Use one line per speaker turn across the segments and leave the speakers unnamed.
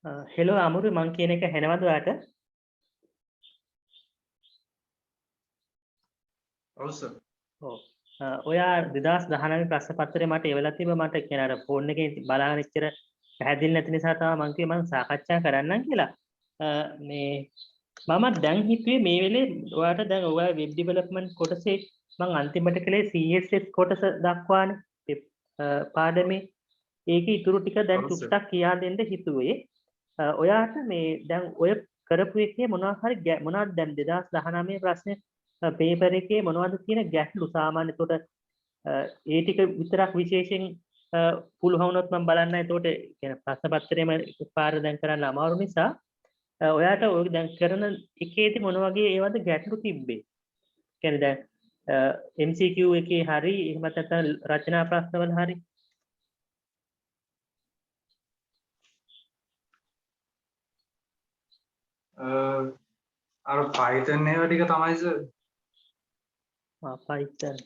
Hello අමුරු මං කියන එක හෙනවද ඔයාට?
ඔව් සර්.
ඔව්. ඔයා 2019 ප්‍රශ්න පත්‍රය මට එවලා තිබ්බ මට කියන අර ෆෝන් එකේ බලාගෙන ඉච්චර පැහැදිලි නැති නිසා තමයි මං කිව්වේ මං සාකච්ඡා කරන්නම් කියලා. මේ මම දැන් හිතුවේ මේ වෙලේ ඔයාට දැන් ඔයාගේ වෙබ් ඩෙවලොප්මන්ට් කොටසේ මං අන්තිමට කළේ CSS කොටස දක්වානේ පාඩමේ. ඒකේ ඉතුරු ටික දැන් චුට්ටක් කියා දෙන්න හිතුවේ. ඔයාට මේ දැන් ඔය කරපු එකේ මොනවා හරි මොනවද දැන් 2019 ප්‍රශ්නේ පේපර් එකේ මොනවද තියෙන ගැටලු සාමාන්‍ය එතකොට ඒ ටික විතරක් විශේෂයෙන් පුළුවන් වුණොත් මම බලන්න එතකොට කියන ප්‍රශ්න පත්‍රයේම පාර දැන් කරන්න අමාරු නිසා ඔයාට ඔය දැන් කරන එකේදී මොන වගේ ඒවද ගැටලු තිබ්බේ? කියන්නේ දැන් MCQ එකේ හරි එහෙම නැත්නම් රචනා ප්‍රශ්නවල හරි
අර Python ඒවා ටික තමයි සර්.
Python.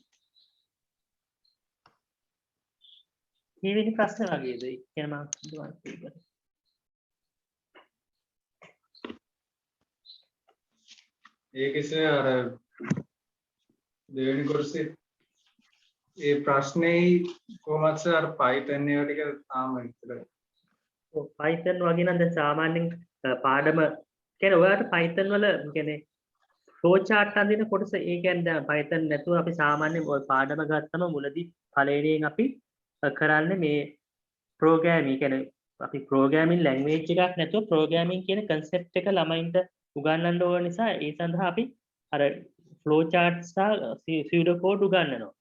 මේ ප්‍රශ්න වගේද? කියන මම දුවන් පිළිබඳ.
ඒකේ අර දෙවෙනි කොටසේ ඒ ප්‍රශ්නේ කොහොමද සර් අර Python ඒවා ටික තාම විතරයි.
ඔව් Python වගේ නම් දැන් සාමාන්‍යයෙන් පාඩම කියන්නේ ඔයාලට Python වල කියන්නේ flow chart අඳින කොටස ඒ කියන්නේ දැන් Python නැතුව අපි සාමාන්‍යයෙන් ඔය පාඩම ගත්තම මුලදී පළවෙනියෙන් අපි කරන්නේ මේ programming කියන්නේ අපි programming language එකක් නැතුව programming කියන concept එක ළමයින්ට උගන්වන්න ඕන නිසා ඒ සඳහා අපි අර flow chart සහ pseudo code උගන්වනවා.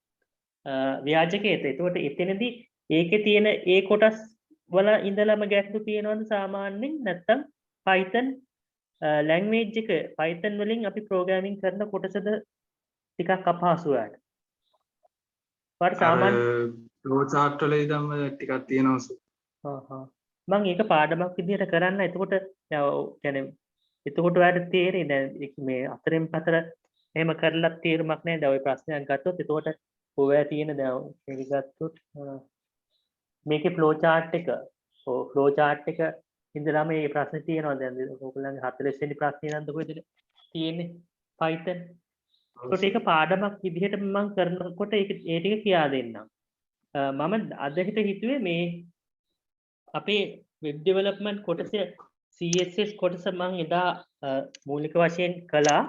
ව්‍යාජකේත. ඒකට එතනදී ඒකේ තියෙන ඒ කොටස් වල ඉඳලම ගැටලු තියෙනවද සාමාන්‍යයෙන් නැත්නම් Python language එක Python වලින් අපි programming කරන කොටසද ටිකක් අපහසු වලට. වට සාමාන්‍ය
flow chart වල ඉදම ටිකක් තියෙනවා සර්.
මම ඒක පාඩමක් විදිහට කරන්න. එතකොට يعني එතකොට ඔයාලට තේරෙයි දැන් මේ අතරින් පතර එහෙම කරලා තීරමක් නැහැ. දැන් ওই ප්‍රශ්නයක් ගත්තොත් එතකොට ඔයා තියෙන දැන් මේක ගත්තොත් මේකේ flow chart එක flow chart එක ඉඳලා මේ ප්‍රශ්නේ තියෙනවා දැන් ඔයගොල්ලන්ගේ 40 වෙනි ප්‍රශ්නේ නන්ද කොහෙද තියෙන්නේ Python. ඒකට ඒක පාඩමක් විදිහට මම කරනකොට ඒක ඒ ටික කියා දෙන්නම්. මම අද හිතුවේ මේ අපේ වෙබ් ඩෙවලොප්මන්ට් කොටසේ CSS කොටස මම එදා මූලික වශයෙන් කළා.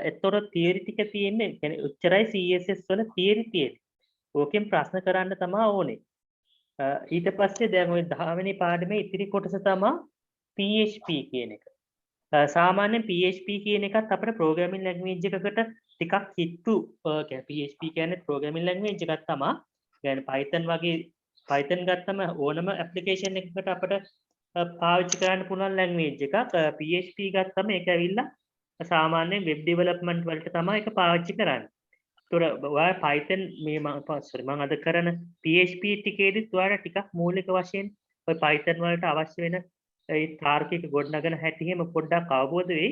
එතකොට තියරි ටික තියෙන්නේ يعني උච්චරයි CSS වල තියරි තියෙන්නේ. ඕකෙන් ප්‍රශ්න කරන්න තමයි ඕනේ. ඊට පස්සේ දැන් ওই 10 වෙනි පාඩමේ ඉතිරි කොටස තමයි PHP කියන එක. සාමාන්‍යයෙන් PHP කියන එකත් අපේ programming language එකකට ටිකක් කිට්ටු කියන්නේ PHP කියන්නේ programming language එකක් තමයි. يعني Python වගේ Python ගත්තම ඕනම application එකකට අපිට පාවිච්චි කරන්න පුළුවන් language එකක්. PHP ගත්තම ඒක ඇවිල්ලා සාමාන්‍යයෙන් web development වලට තමයි ඒක පාවිච්චි කරන්නේ. ඒතොර ඔයා Python මේ මම අද කරන PHP ටිකේදීත් ඔයාලා ටිකක් මූලික වශයෙන් ඔය Python වලට අවශ්‍ය වෙන ඒ තාර්කික ගොඩනගන හැටි එහෙම පොඩ්ඩක් අවබෝධ වෙයි.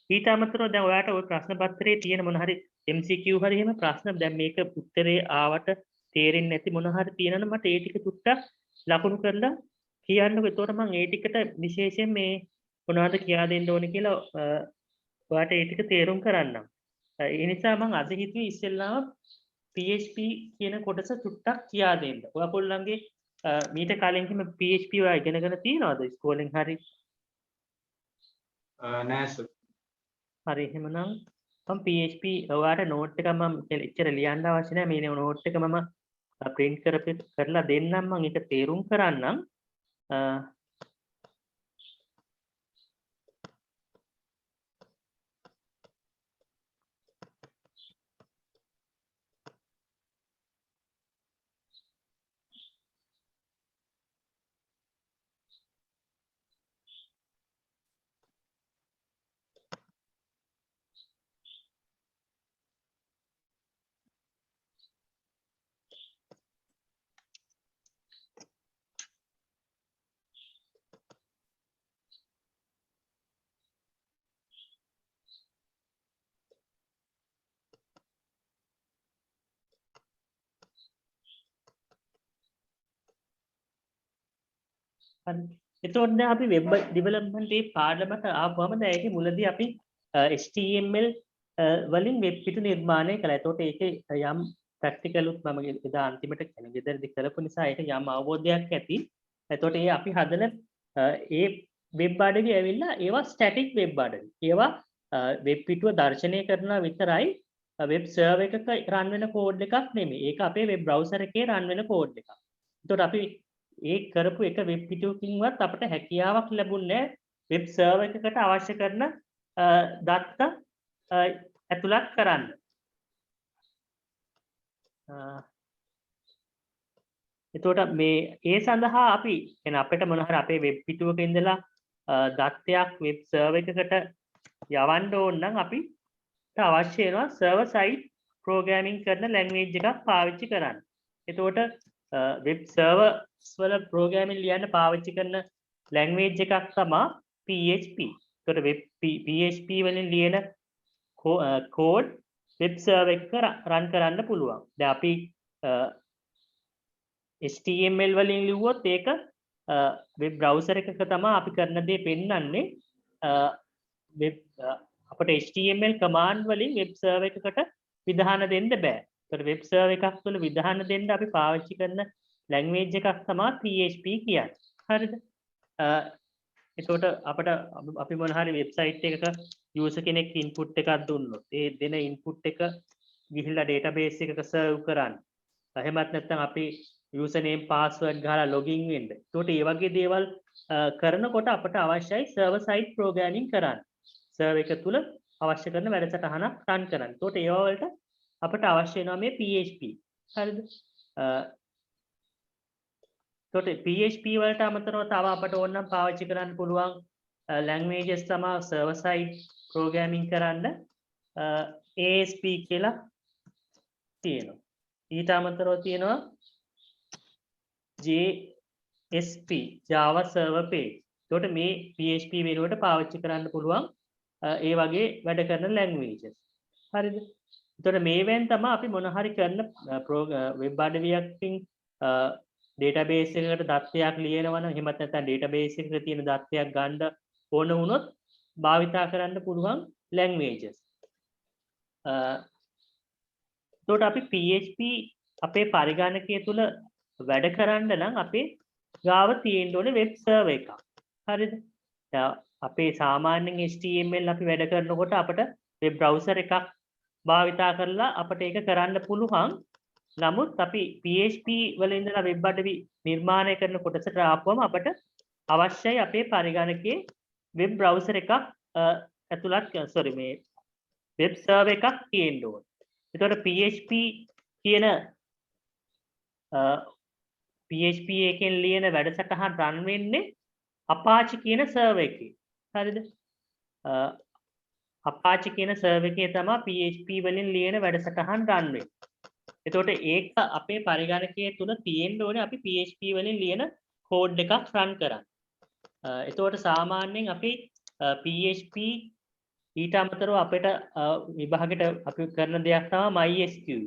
ඊට අමතරව දැන් ඔයාලට ওই ප්‍රශ්න පත්‍රයේ තියෙන මොන හරි MCQ හරි එහෙම ප්‍රශ්න දැන් මේක උත්තරේ ආවට තේරෙන්නේ නැති මොන හරි තියෙනවනම් මට ඒ ටික චුට්ටක් ලකුණු කරලා කියන්නකෝ. ඒතකොට මම ඒ ටිකට විශේෂයෙන් මේ මොනවද කියා දෙන්න ඕනේ කියලා ඔයාලට ඒ ටික තේරුම් කරන්නම්. ඒ නිසා මම අද හිතුවේ ඉස්සෙල්ලාම PHP කියන කොටස චුට්ටක් කියා දෙන්න. ඔයගොල්ලන්ගේ මීට කලින් කිම PHP ඔයා ඉගෙනගෙන තියෙනවද ඉස්කෝලෙන් හරි?
නෑ සර්.
හරි එහෙමනම් මම PHP ඔයාලට නෝට් එක මම එච්චර ලියන්න අවශ්‍ය නැහැ. මේ නෝට් එක මම print කරලා දෙන්නම්. මම ඒක තේරුම් කරන්නම්. එතකොට දැන් අපි වෙබ් ඩෙවලොප්මන්ට් ඒ පාඩමට ආවම දැන් ඒකේ මුලදී අපි HTML වලින් වෙබ් පිටු නිර්මාණය කළා. එතකොට ඒකේ යම් ප්‍රැක්ටිකලුත් මම එදා අන්තිමට කියන්නේ ගෙදරදී කරපු නිසා ඒක යම් අවබෝධයක් ඇති. එතකොට ඒ අපි හදන ඒ වෙබ් අඩවි ඇවිල්ලා ඒවා ස්ටැටික් වෙබ් අඩවි. ඒවා වෙබ් පිටුව දර්ශනය කරනවා විතරයි වෙබ් සර්වර් එකක රන් වෙන කෝඩ් එකක් නෙමෙයි. ඒක අපේ වෙබ් බ්‍රවුසර් එකේ රන් වෙන කෝඩ් එකක්. එතකොට අපි ඒ කරපු එක වෙබ් පිටුවකින්වත් අපිට හැකියාවක් ලැබුණේ වෙබ් සර්වර් එකකට අවශ්‍ය කරන දත්ත ඇතුළත් කරන්න. එතකොට මේ ඒ සඳහා අපි එන අපිට මොන හරි අපේ වෙබ් පිටුවක ඉඳලා දත්තයක් වෙබ් සර්වර් එකකට යවන්න ඕන නම් අපිට අවශ්‍ය වෙනවා සර්වර් සයිඩ් ප්‍රෝග්‍රෑමින් කරන ලැන්ග්වේජ් එකක් පාවිච්චි කරන්න. එතකොට වෙබ් සර්වර්ස් වල ප්‍රෝග්‍රෑමින් ලියන්න පාවිච්චි කරන ලැන්ග්වේජ් එකක් තමයි PHP. එතකොට වෙබ් PHP වලින් ලියන කෝඩ් වෙබ් සර්වර් එක රන් කරන්න පුළුවන්. දැන් අපි HTML වලින් ලිව්වොත් ඒක වෙබ් බ්‍රවුසර් එකක තමයි අපි කරන දේ පෙන්වන්නේ. වෙබ් අපිට HTML කමාන්ඩ් වලින් වෙබ් සර්වර් එකකට විධාන දෙන්න බෑ. ඒතකොට වෙබ් සර්වර් එකක් තුළ විධාන දෙන්න අපි පාවිච්චි කරන ලැන්ග්වේජ් එකක් තමයි PHP කියන්නේ. හරිද? එතකොට අපිට අපි මොන හරි වෙබ්සයිට් එකක යූසර් කෙනෙක් ඉන්පුට් එකක් දුන්නොත් ඒ දෙන ඉන්පුට් එක ගිහිල්ලා ඩේටාබේස් එකක සර්ව් කරන්න. එහෙමත් නැත්නම් අපි යූසර් නේම් පාස්වර්ඩ් ගහලා ලොගින් වෙන්න. ඒකට මේ වගේ දේවල් කරනකොට අපට අවශ්‍යයි සර්වර් සයිඩ් ප්‍රෝග්‍රෑමින් කරන්න. සර්වර් එක තුල අවශ්‍ය කරන වැඩසටහනක් රන් කරන්න. ඒකට ඒව වලට අපට අවශ්‍ය වෙනවා මේ PHP. හරිද? ඒකට PHP වලට අමතරව තව අපට ඕන නම් පාවිච්චි කරන්න පුළුවන් ලැන්ග්වේජස් තමයි සර්වර් සයිඩ් ප්‍රෝග්‍රෑමින් කරන්න ASP කියලා තියෙනවා. ඊට අමතරව තියෙනවා JSP Java Server Page. ඒකට මේ PHP වෙනුවට පාවිච්චි කරන්න පුළුවන් ඒ වගේ වැඩ කරන ලැන්ග්වේජස්. හරිද? ඒතර මේවෙන් තමයි අපි මොන හරි කරන වෙබ් අඩවියකින් ඩේටාබේස් එකකට දත්තයක් ලියනවා නම් එහෙමත් නැත්නම් ඩේටාබේස් එකක තියෙන දත්තයක් ගන්න ඕන වුණොත් භාවිතා කරන්න පුළුවන් ලැන්ග්වේජස්. එතකොට අපි PHP අපේ පරිගණකය තුල වැඩ කරන්න නම් අපේ ගාව තියෙන්න ඕනේ වෙබ් සර්වර් එකක්. හරිද? අපේ සාමාන්‍යයෙන් HTML අපි වැඩ කරනකොට අපිට වෙබ් බ්‍රවුසර් එකක් භාවිතා කරලා අපිට ඒක කරන්න පුළුවන්. නමුත් අපි PHP වල ඉඳලා වෙබ් අඩවි නිර්මාණය කරන කොටසට ආපුවම අපිට අවශ්‍යයි අපේ පරිගණකයේ වෙබ් බ්‍රවුසර් එකක් ඇතුළත් මේ වෙබ් සර්වර් එකක් තියෙන්න ඕනේ. ඒතකොට PHP කියන PHP එකෙන් ලියන වැඩසටහන් රන් වෙන්නේ Apache කියන සර්වර් එකේ. හරිද? Apache කියන සර්වර් එකේ තමයි PHP වලින් ලියන වැඩසටහන් රන් වෙන්නේ. එතකොට ඒක අපේ පරිගණකයේ තුල තියෙන්න ඕනේ අපි PHP වලින් ලියන කෝඩ් එකක් රන් කරන්න. එතකොට සාමාන්‍යයෙන් අපි PHP ඊට අමතරව අපිට විභාගයට අපි කරන දෙයක් තමයි MySQL.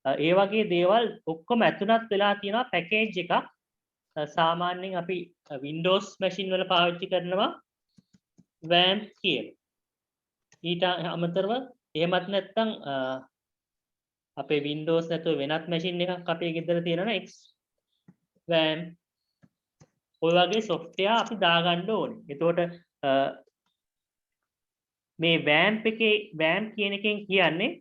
ඒ වගේ දේවල් ඔක්කොම ඇතුළත් වෙලා තියෙනවා පැකේජ් එකක්. සාමාන්‍යයෙන් අපි Windows machine වල පාවිච්චි කරනවා WAMP කියලා. ඊට අමතරව එහෙමත් නැත්නම් අපේ Windows නැතුව වෙනත් machine එකක් අපේ ගෙදර තියෙනවා XWAMP. ඔය වගේ software අපි දාගන්න ඕනේ. එතකොට මේ WAMP එකේ WAMP කියන එකෙන් කියන්නේ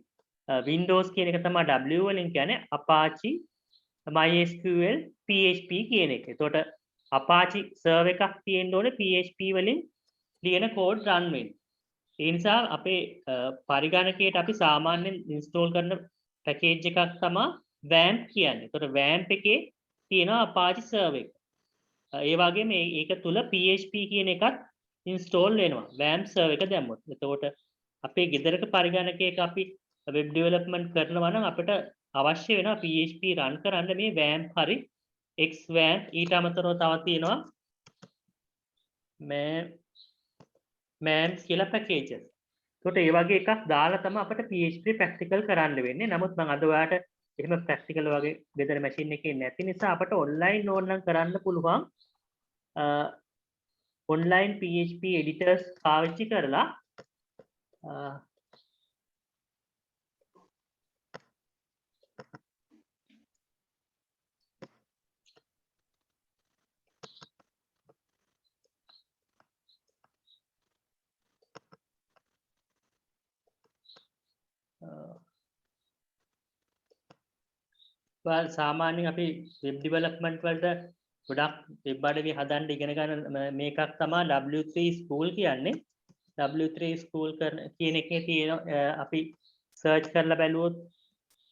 Windows කියන එක තමයි W වලින් කියන්නේ Apache MySQL PHP කියන එක. එතකොට Apache server එකක් තියෙන්න ඕනේ PHP වලින් ලියන කෝඩ් රන් වෙන්න. ඒ නිසා අපේ පරිගණකයට අපි සාමාන්‍යයෙන් ඉන්ස්ටෝල් කරන පැකේජ් එකක් තමයි WAMP කියන්නේ. එතකොට WAMP එකේ තියෙනවා Apache server එක. ඒ වගේම ඒක තුල PHP කියන එකත් ඉන්ස්ටෝල් වෙනවා WAMP server එක දැම්මොත්. එතකොට අපේ ගෙදරක පරිගණකයක අපි වෙබ් ඩෙවලොප්මන්ට් කරනවා නම් අපිට අවශ්‍ය වෙනවා PHP රන් කරන්න මේ WAMP හරි XWAMP. ඊට අමතරව තව තියෙනවා MEMS කියලා පැකේජස්. ඒකට ඒ වගේ එකක් දාලා තමයි අපිට PHP ප්‍රැක්ටිකල් කරන්න වෙන්නේ. නමුත් මම අද ඔයාලට එහෙම ප්‍රැක්ටිකල් වගේ ගෙදර මැෂින් එකේ නැති නිසා අපිට ඔන්ලයින් ඕන නම් කරන්න පුළුවන් online PHP editors පාවිච්චි කරලා සාමාන්‍යයෙන් අපි වෙබ් ඩෙවලොප්මන්ට් වලට ගොඩක් වෙබ් අඩවි හදන්න ඉගෙන ගන්න මේකක් තමයි W3 ස්කූල් කියන්නේ. W3 ස්කූල් කියන එකේ තියෙන අපි සර්ච් කරලා බැලුවොත්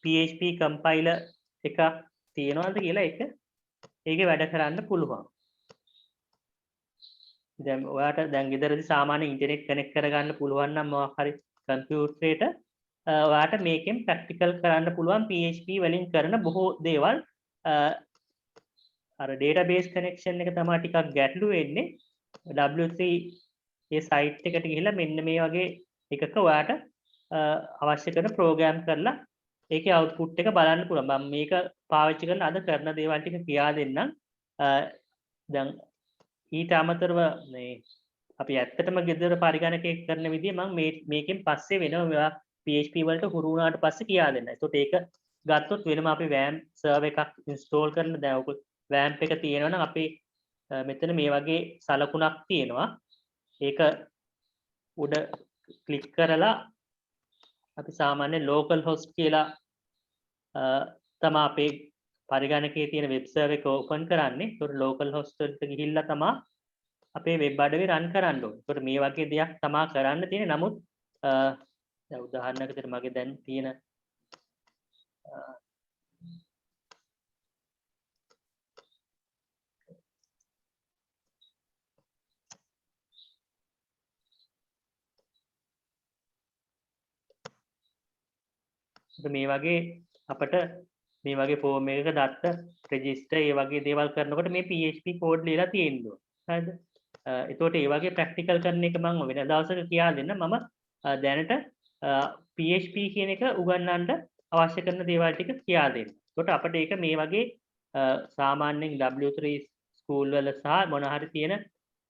PHP compiler එකක් තියෙනවද කියලා ඒකේ වැඩ කරන්න පුළුවන්. දැන් ඔයාට දැන් ගෙදරදී සාමාන්‍ය ඉන්ටර්නෙට් කනෙක්ට් කරගන්න පුළුවන් නම් මොකක් හරි කම්පියුටරේට ඔයාට මේකෙන් ප්‍රැක්ටිකල් කරන්න පුළුවන් PHP වලින් කරන බොහෝ දේවල්. අර database connection එක තමයි ටිකක් ගැටලු වෙන්නේ. W3 ඒ site එකට ගිහිල්ලා මෙන්න මේ වගේ එකක ඔයාට අවශ්‍ය කරන ප්‍රෝග්‍රෑම් කරලා ඒකේ output එක බලන්න පුළුවන්. මම මේක පාවිච්චි කරලා අද කරන දේවල් ටික කියා දෙන්නම්. දැන් ඊට අමතරව මේ අපි ඇත්තටම ගෙදර පරිගණකයක් කරන විදිය මම මේකෙන් පස්සේ වෙනම PHP වලට හුරු වුණාට පස්සේ කියා දෙන්න. ඒකට ඒක ගත්තොත් වෙනම අපි WAMP server එකක් install කරන දැන් ඔක WAMP එක තියෙනවා නම් අපි මෙතන මේ වගේ සලකුණක් තියෙනවා. ඒක උඩ ක්ලික් කරලා අපි සාමාන්‍ය local host කියලා තමයි අපේ පරිගණකයේ තියෙන වෙබ් සර්වර් එක ඕපන් කරන්නේ. ඒකට local host වලට ගිහිල්ලා තමයි අපේ වෙබ් අඩවිය රන් කරන්න ඕනේ. ඒකට මේ වගේ දෙයක් තමයි කරන්න තියෙන්නේ. නමුත් දැන් උදාහරණයකට මගේ දැන් තියෙන මේ වගේ අපිට මේ වගේ ෆෝම් එකක දත්ත රෙජිස්ටර් ඒ වගේ දේවල් කරනකොට මේ PHP කෝඩ් ලියලා තියෙනවා. හරිද? එතකොට ඒ වගේ ප්‍රැක්ටිකල් කරන එක මම වෙන දවසක කියා දෙන්න. මම දැනට PHP කියන එක උගන්වන්න අවශ්‍ය කරන දේවල් ටික කියා දෙන්න. එතකොට අපිට ඒක මේ වගේ සාමාන්‍යයෙන් W3 ස්කූල් වල සහ මොන හරි තියෙන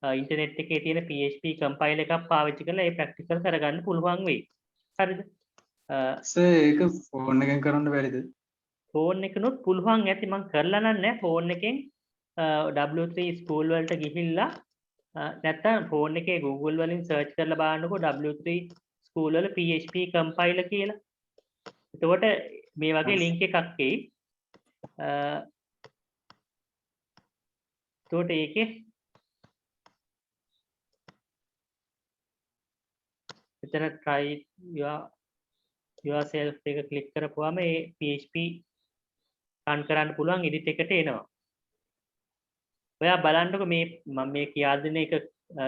ඉන්ටර්නෙට් එකේ තියෙන PHP කම්පයිලර් එකක් පාවිච්චි කරලා ඒ ප්‍රැක්ටිකල් කරගන්න පුළුවන් වෙයි. හරිද?
ඒක ෆෝන් එකෙන් කරන්න බැරිද?
ෆෝන් එකනොත් පුළුවන් ඇති. මම කරලා නැහැ ෆෝන් එකෙන් W3 ස්කූල් වලට ගිහිල්ලා නැත්තම් ෆෝන් එකේ Google වලින් සර්ච් කරලා බලන්නකෝ W3 ස්කූල් වල PHP compiler කියලා. එතකොට මේ වගේ link එකක් එයි. එතකොට ඒකේ එතන try yourself එක ක්ලික් කරපුවාම ඒ PHP රන් කරන්න පුළුවන් edit එකට එනවා. ඔයා බලන්නකෝ මේ මම මේ කියා දෙන එක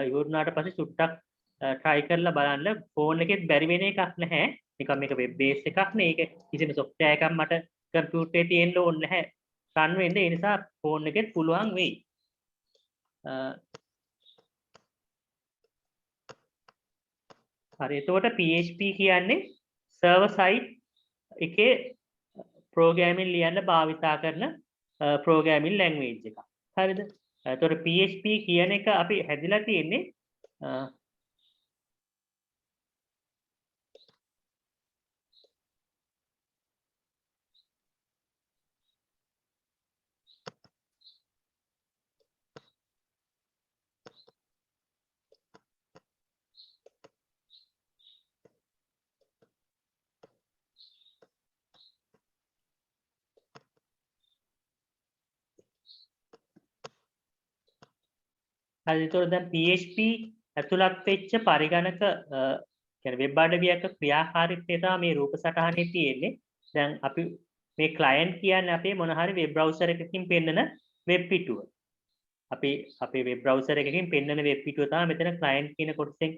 ඉවරුනාට පස්සේ චුට්ටක් try කරලා බලන්න. ෆෝන් එකෙත් බැරි වෙන එකක් නැහැ. නිකන් මේක වෙබ් බේස් එකක් නේ. ඒක කිසිම software එකක් මට කම්පියුටරේ තියෙන්න ඕනේ නැහැ. රන් වෙන්න. ඒ නිසා ෆෝන් එකෙත් පුළුවන් වෙයි. හරි. එතකොට PHP කියන්නේ server side එකේ programming ලියන්න භාවිතා කරන programming language එකක්. හරිද? එතකොට PHP කියන එක අපි හැදිලා තියෙන්නේ හරි. එතකොට දැන් PHP ඇතුළත් වෙච්ච පරිගණක කියන්නේ වෙබ් අඩවියක ක්‍රියාකාරීත්වය තමයි මේ රූප සටහනේ තියෙන්නේ. දැන් අපි මේ client කියන්නේ අපේ මොන හරි වෙබ් browser එකකින් පෙන්නන වෙබ් පිටුව. අපි අපේ වෙබ් browser එකකින් පෙන්නන වෙබ් පිටුව තමයි මෙතන client කියන කොටසෙන්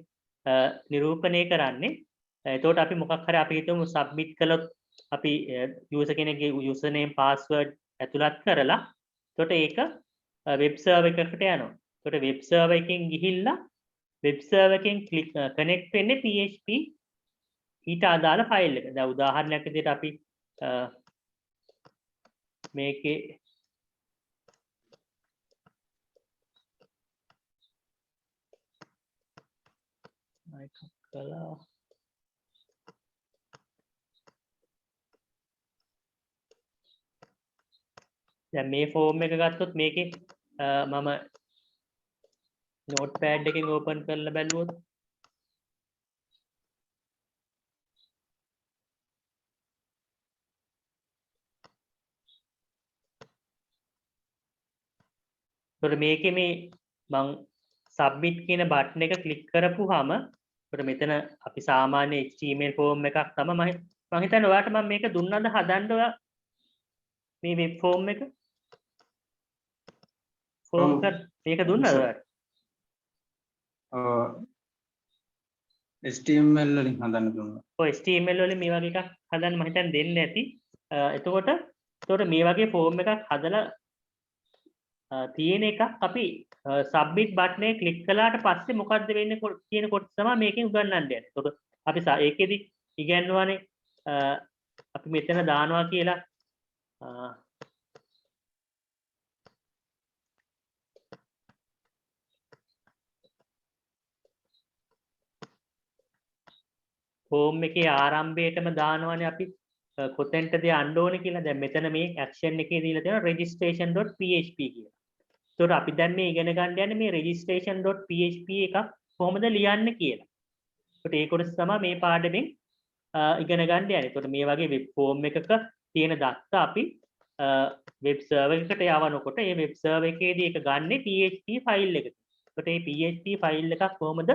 නිරූපණය කරන්නේ. එතකොට අපි මොකක් හරි අපි හිතමු submit කළොත් අපි user කෙනෙක්ගේ user name password ඇතුළත් කරලා එතකොට ඒක වෙබ් සර්වර් එකකට යනවා. එතකොට වෙබ් සර්වර් එකෙන් ගිහිල්ලා වෙබ් සර්වර් එකෙන් කනෙක්ට් වෙන්නේ PHP ඊට අදාළ ෆයිල් එක. දැන් උදාහරණයක් විදිහට අපි මේකේ එකක් කළා දැන් මේ ෆෝම් එක ගත්තොත් මේකේ මම නෝට්පෑඩ් එකෙන් ඕපන් කරලා බැලුවොත් ඒතර මේකේ මේ මං සබ්මිට් කියන බටන් එක ක්ලික් කරපුවාම ඒතර මෙතන අපි සාමාන්‍ය HTML ෆෝම් එකක් තමයි මම හිතන්නේ ඔයාලට මම මේක දුන්නාද හදන්න ඔයා මේ වෙබ් ෆෝම් එක ෆෝම් කර මේක දුන්නාද ඔයාලට
HTML වලින් හදන්න දුන්නා.
ඔය HTML වලින් මේ වගේ එකක් හදන්න මම හිතන්නේ දෙන්නේ නැති. එතකොට මේ වගේ ෆෝම් එකක් හදලා තියෙන එකක් අපි සබ්මිට් බටන් එක ක්ලික් කළාට පස්සේ මොකද්ද වෙන්නේ කියන කොටස තමයි මේකෙන් උගන්වන්න යන්නේ. එතකොට අපි ඒකෙදි ඉගෙනනවානේ අපි මෙතන දානවා කියලා ෆෝම් එකේ ආරම්භයටම දානවානේ අපි කොතෙන්ටද යන්න ඕනේ කියලා. දැන් මෙතන මේ ඇක්ෂන් එකේ දීලා තියෙනවා registration.php කියලා. ඒතකොට අපි දැන් මේ ඉගෙන ගන්න යන්නේ මේ registration.php එකක් කොහොමද ලියන්නේ කියලා. ඒකට ඒ කොටස තමයි මේ පාඩමෙන් ඉගෙන ගන්න යන්නේ. ඒතකොට මේ වගේ වෙබ් ෆෝම් එකක තියෙන දත්ත අපි වෙබ් සර්වර් එකට යවනකොට ඒ වෙබ් සර්වර් එකේදී ඒක ගන්නෙ PHP ෆයිල් එකක. ඒකට මේ PHP ෆයිල් එකක් කොහොමද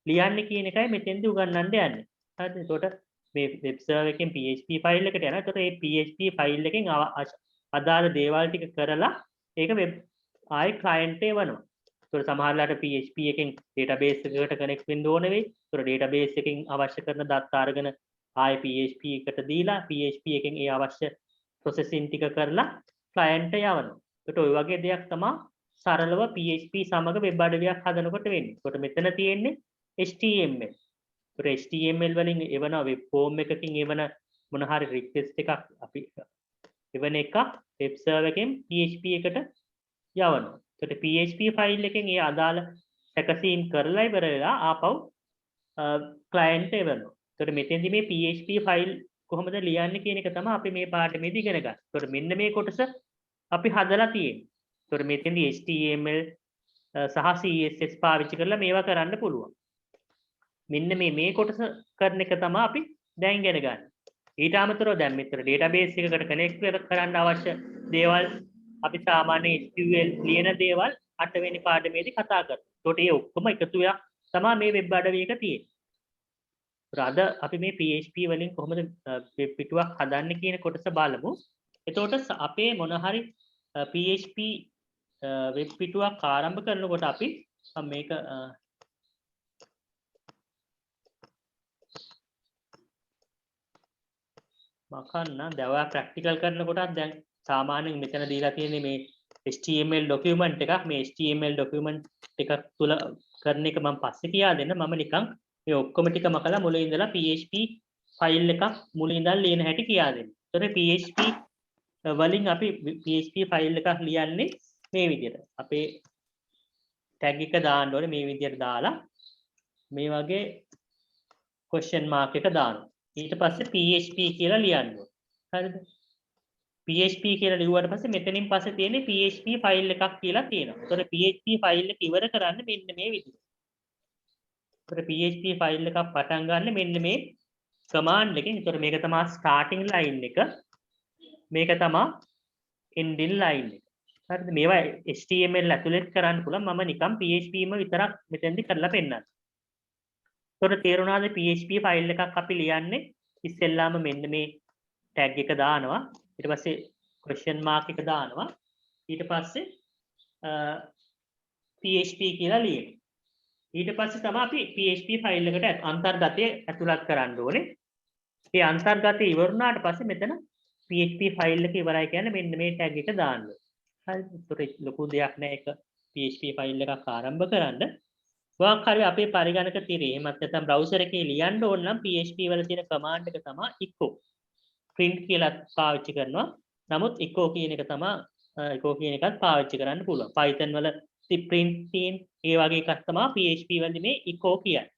ලියන්නේ කියන එකයි මෙතෙන්දී උගන්වන්න යන්නේ. හරිද? ඒකට මේ වෙබ් සර්වර් එකෙන් PHP ෆයිල් එකට යනවා. ඒකට මේ PHP ෆයිල් එකෙන් අදාළ දේවල් ටික කරලා ඒක වෙබ් ආයි ක්ලයන්ට් එක වනවා. ඒකට සමහරලාට PHP එකෙන් database එකකට connect වෙන්න ඕන වෙයි. ඒකට database එකෙන් අවශ්‍ය කරන දත්ත අරගෙන ආයි PHP එකට දීලා PHP එකෙන් ඒ අවශ්‍ය processing ටික කරලා ක්ලයන්ට් එක යවනවා. ඒකට ওই වගේ දෙයක් තමයි සරලව PHP සමග වෙබ් අඩවියක් හදනකොට වෙන්නේ. ඒකට මෙතන තියෙන්නේ HTML. HTML වලින් එවන වෙබ් ෆෝම් එකකින් එවන මොන හරි රික්වෙස්ට් එකක් අපි එවන එකක් වෙබ් සර්වර් එකෙන් PHP එකට යවනවා. ඒකට PHP ෆයිල් එකෙන් ඒ අදාළ සැකසීම් කරලා ඉවර වෙලා ආපහු ක්ලයන්ට් එවනවා. ඒකට මෙතෙන්දි මේ PHP ෆයිල් කොහොමද ලියන්නේ කියන එක තමයි අපි මේ පාඩමේදී ඉගෙන ගන්න. ඒකට මෙන්න මේ කොටස අපි හදලා තියෙන්නේ. ඒකට මෙතෙන්දි HTML සහ CSS පාවිච්චි කරලා මේවා කරන්න පුළුවන්. මෙන්න මේ කොටස කරන එක තමයි අපි දැන් ඉගෙන ගන්න. ඊට අමතරව දැන් මෙතන database එකකට connect කරන්න අවශ්‍ය දේවල් අපි සාමාන්‍ය SQL ලියන දේවල් 8 වෙනි පාඩමේදී කතා කරමු. ඒකට ඒ ඔක්කොම එකතු වෙලා තමයි මේ වෙබ් අඩවිය එක තියෙන්නේ. අද අපි මේ PHP වලින් කොහොමද වෙබ් පිටුවක් හදන්නේ කියන කොටස බලමු. එතකොට අපේ මොන හරි PHP වෙබ් පිටුවක් ආරම්භ කරනකොට අපි මේක මකන්න දැන් ප්‍රැක්ටිකල් කරනකොටත් දැන් සාමාන්‍යයෙන් මෙතන දීලා තියෙන්නේ මේ HTML ડોකියුමන්ට් එකක්. මේ HTML ડોකියුමන්ට් එක තුල කරන එක මම පස්සේ කියා දෙන්න. මම නිකන් මේ ඔක්කොම ටික මකලා මුලින් ඉඳලා PHP ෆයිල් එකක් මුලින් ඉඳන් ලියන හැටි කියා දෙන්න. ඒතර PHP වලින් අපි PHP ෆයිල් එකක් ලියන්නේ මේ විදිහට. අපේ ටැග් එක දාන්න ඕනේ මේ විදිහට දාලා මේ වගේ question mark එක දානවා. ඊට පස්සේ PHP කියලා ලියන්න ඕනේ. හරිද? PHP කියලා ලිව්වට පස්සේ මෙතනින් පස්සේ තියෙන්නේ PHP ෆයිල් එකක් කියලා තියෙනවා. ඒතර PHP ෆයිල් එක ඉවර කරන්න මෙන්න මේ විදිහට. ඒතර PHP ෆයිල් එකක් පටන් ගන්න මෙන්න මේ command එකෙන්. ඒතර මේක තමයි starting line එක. මේක තමයි ending line එක. හරිද? මේවා HTML ඇතුළෙත් කරන්න පුළුවන්. මම නිකන් PHP ම විතරක් මෙතෙන්දි කරලා පෙන්නන්නම්. ඒතර තේරුණාද PHP ෆයිල් එකක් අපි ලියන්නේ ඉස්සෙල්ලාම මෙන්න මේ tag එක දානවා. ඊට පස්සේ question mark එක දානවා. ඊට පස්සේ PHP කියලා ලියනවා. ඊට පස්සේ තමයි අපි PHP ෆයිල් එකට අන්තර්ගතය ඇතුළත් කරන්න ඕනේ. මේ අන්තර්ගතය ඉවර වුණාට පස්සේ මෙතන PHP ෆයිල් එක ඉවරයි කියන්නේ මෙන්න මේ tag එක දාන්න. හරිද? ඒකට ලොකු දෙයක් නෑ ඒක PHP ෆයිල් එකක් ආරම්භ කරන්න. මොකක් හරි අපේ පරිගණක තිරේ එහෙමත් නැත්නම් browser එකේ ලියන්න ඕන නම් PHP වල තියෙන command එක තමයි echo. print කියලා පාවිච්චි කරනවා. නමුත් echo කියන එක තමයි echo කියන එකත් පාවිච්චි කරන්න පුළුවන්. Python වල print තියෙන ඒ වගේ එකක් තමයි PHP වලදී මේ echo කියන්නේ.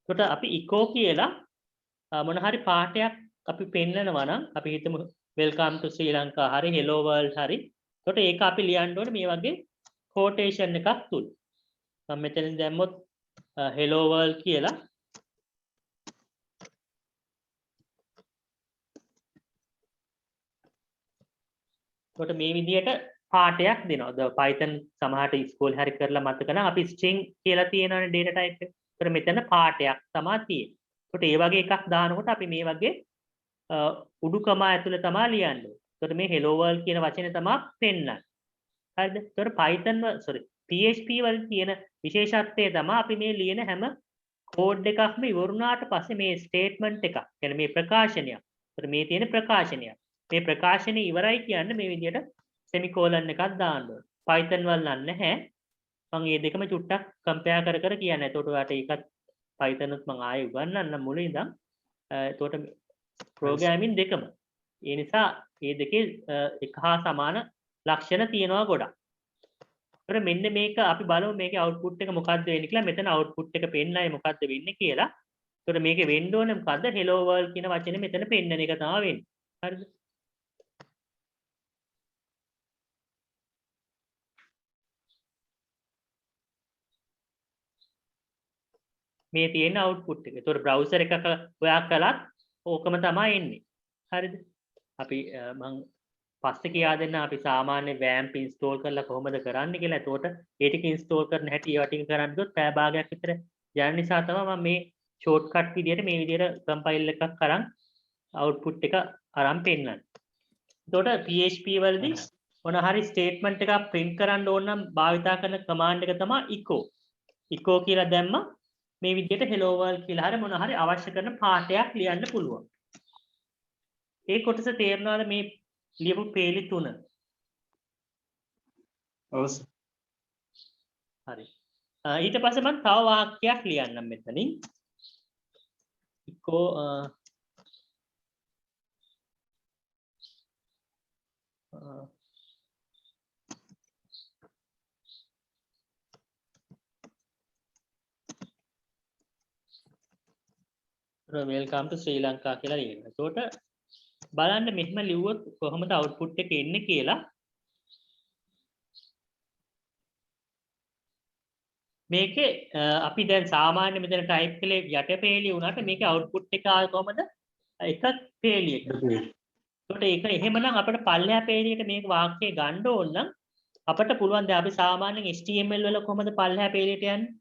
එතකොට අපි echo කියලා මොන හරි පාඨයක් අපි පෙන්නනවා නම් අපි හිතමු welcome to Sri Lanka හරි hello world හරි. එතකොට ඒක අපි ලියන්න ඕනේ මේ වගේ quotation එකක් තුල. මම මෙතනින් දැම්මොත් hello world කියලා. එතකොට මේ විදිහට පාඨයක් දෙනවා. ද Python සමහරට ඉස්කෝලේ හරි කරලා මතක නම් අපි string කියලා තියෙනවනේ data type එක. ඒතර මෙතන පාඨයක් තමයි තියෙන්නේ. ඒකට ඒ වගේ එකක් දානකොට අපි මේ වගේ උඩුකම ඇතුලේ තමයි ලියන්නේ. ඒතර මේ hello world කියන වචනේ තමයි පෙන්නන්නේ. හරිද? ඒතර Python PHP වල තියෙන විශේෂත්වය තමයි අපි මේ ලියන හැම කෝඩ් එකක්ම ඉවරුණාට පස්සේ මේ ස්ටේට්මන්ට් එකක්. කියන්නේ මේ ප්‍රකාශනයක්. ඒතර මේ තියෙන ප්‍රකාශනයක්. මේ ප්‍රකාශනය ඉවරයි කියන්නේ මේ විදිහට semicolon එකක් දාන්න ඕනේ. Python වල නැහැ. මම මේ දෙකම චුට්ටක් කම්පෙයාර් කර කර කියන්නේ. එතකොට ඔයාලට ඒකත් Python උත් මම ආයෙ උගන්වන්නම් මුලින් ඉඳන්. එතකොට ප්‍රෝග්‍රෑමින් දෙකම. ඒ නිසා මේ දෙකේ එක හා සමාන ලක්ෂණ තියෙනවා ගොඩක්. ඒතර මෙන්න මේක අපි බලමු මේකේ අවුට්පුට් එක මොකක්ද වෙන්නේ කියලා. මෙතන අවුට්පුට් එක පෙන්නයි මොකක්ද වෙන්නේ කියලා. ඒතර මේකේ වෙන්න ඕනේ මොකද්ද? hello world කියන වචනේ මෙතන පෙන්නන එක තමයි වෙන්නේ. හරිද? මේ තියෙන අවුට්පුට් එක. ඒතකොට බ්‍රවුසර් එකක ඔයා කළත් ඕකම තමයි එන්නේ. හරිද? අපි මම පස්සේ කියා දෙන්න අපි සාමාන්‍ය WAMP ඉන්ස්ටෝල් කරලා කොහොමද කරන්නේ කියලා. ඒතකොට ඒ ටික ඉන්ස්ටෝල් කරන හැටි ඒවා ටික කරන්න ගියොත් පැය භාගයක් විතර යන නිසා තමයි මම මේ ෂෝට්කට් විදියට මේ විදියට කම්පයිල් එකක් අරන් අවුට්පුට් එක අරන් පෙන්නන්නේ. එතකොට PHP වලදී මොන හරි ස්ටේට්මන්ට් එකක් print කරන්න ඕන නම් භාවිතා කරන කමාන්ඩ් එක තමයි echo. echo කියලා දැම්මම මේ විදිහට hello world කියලා හරි මොන හරි අවශ්‍ය කරන පාඨයක් ලියන්න පුළුවන්. ඒ කොටස තේරෙනවද මේ ලියපු පේලි තුන?
ඔව්.
හරි. ඊට පස්සේ මම තව වාක්‍යයක් ලියන්නම් මෙතනින්. echo welcome to Sri Lanka කියලා ලියන්න. එතකොට බලන්න මෙහෙම ලිව්වොත් කොහොමද අවුට්පුට් එක එන්නේ කියලා. මේකේ අපි දැන් සාමාන්‍ය මෙතන ටයිප් කළේ යටපේලිය වුණාට මේකේ අවුට්පුට් එක ආවේ කොහමද? එකක් පේලියක. එතකොට ඒක එහෙමනම් අපිට පල්ලෙහා පේලියට මේක වාක්‍යය ගන්න ඕන නම් අපිට පුළුවන් දැන් අපි සාමාන්‍යයෙන් HTML වල කොහොමද පල්ලෙහා පේලියට යන්නේ?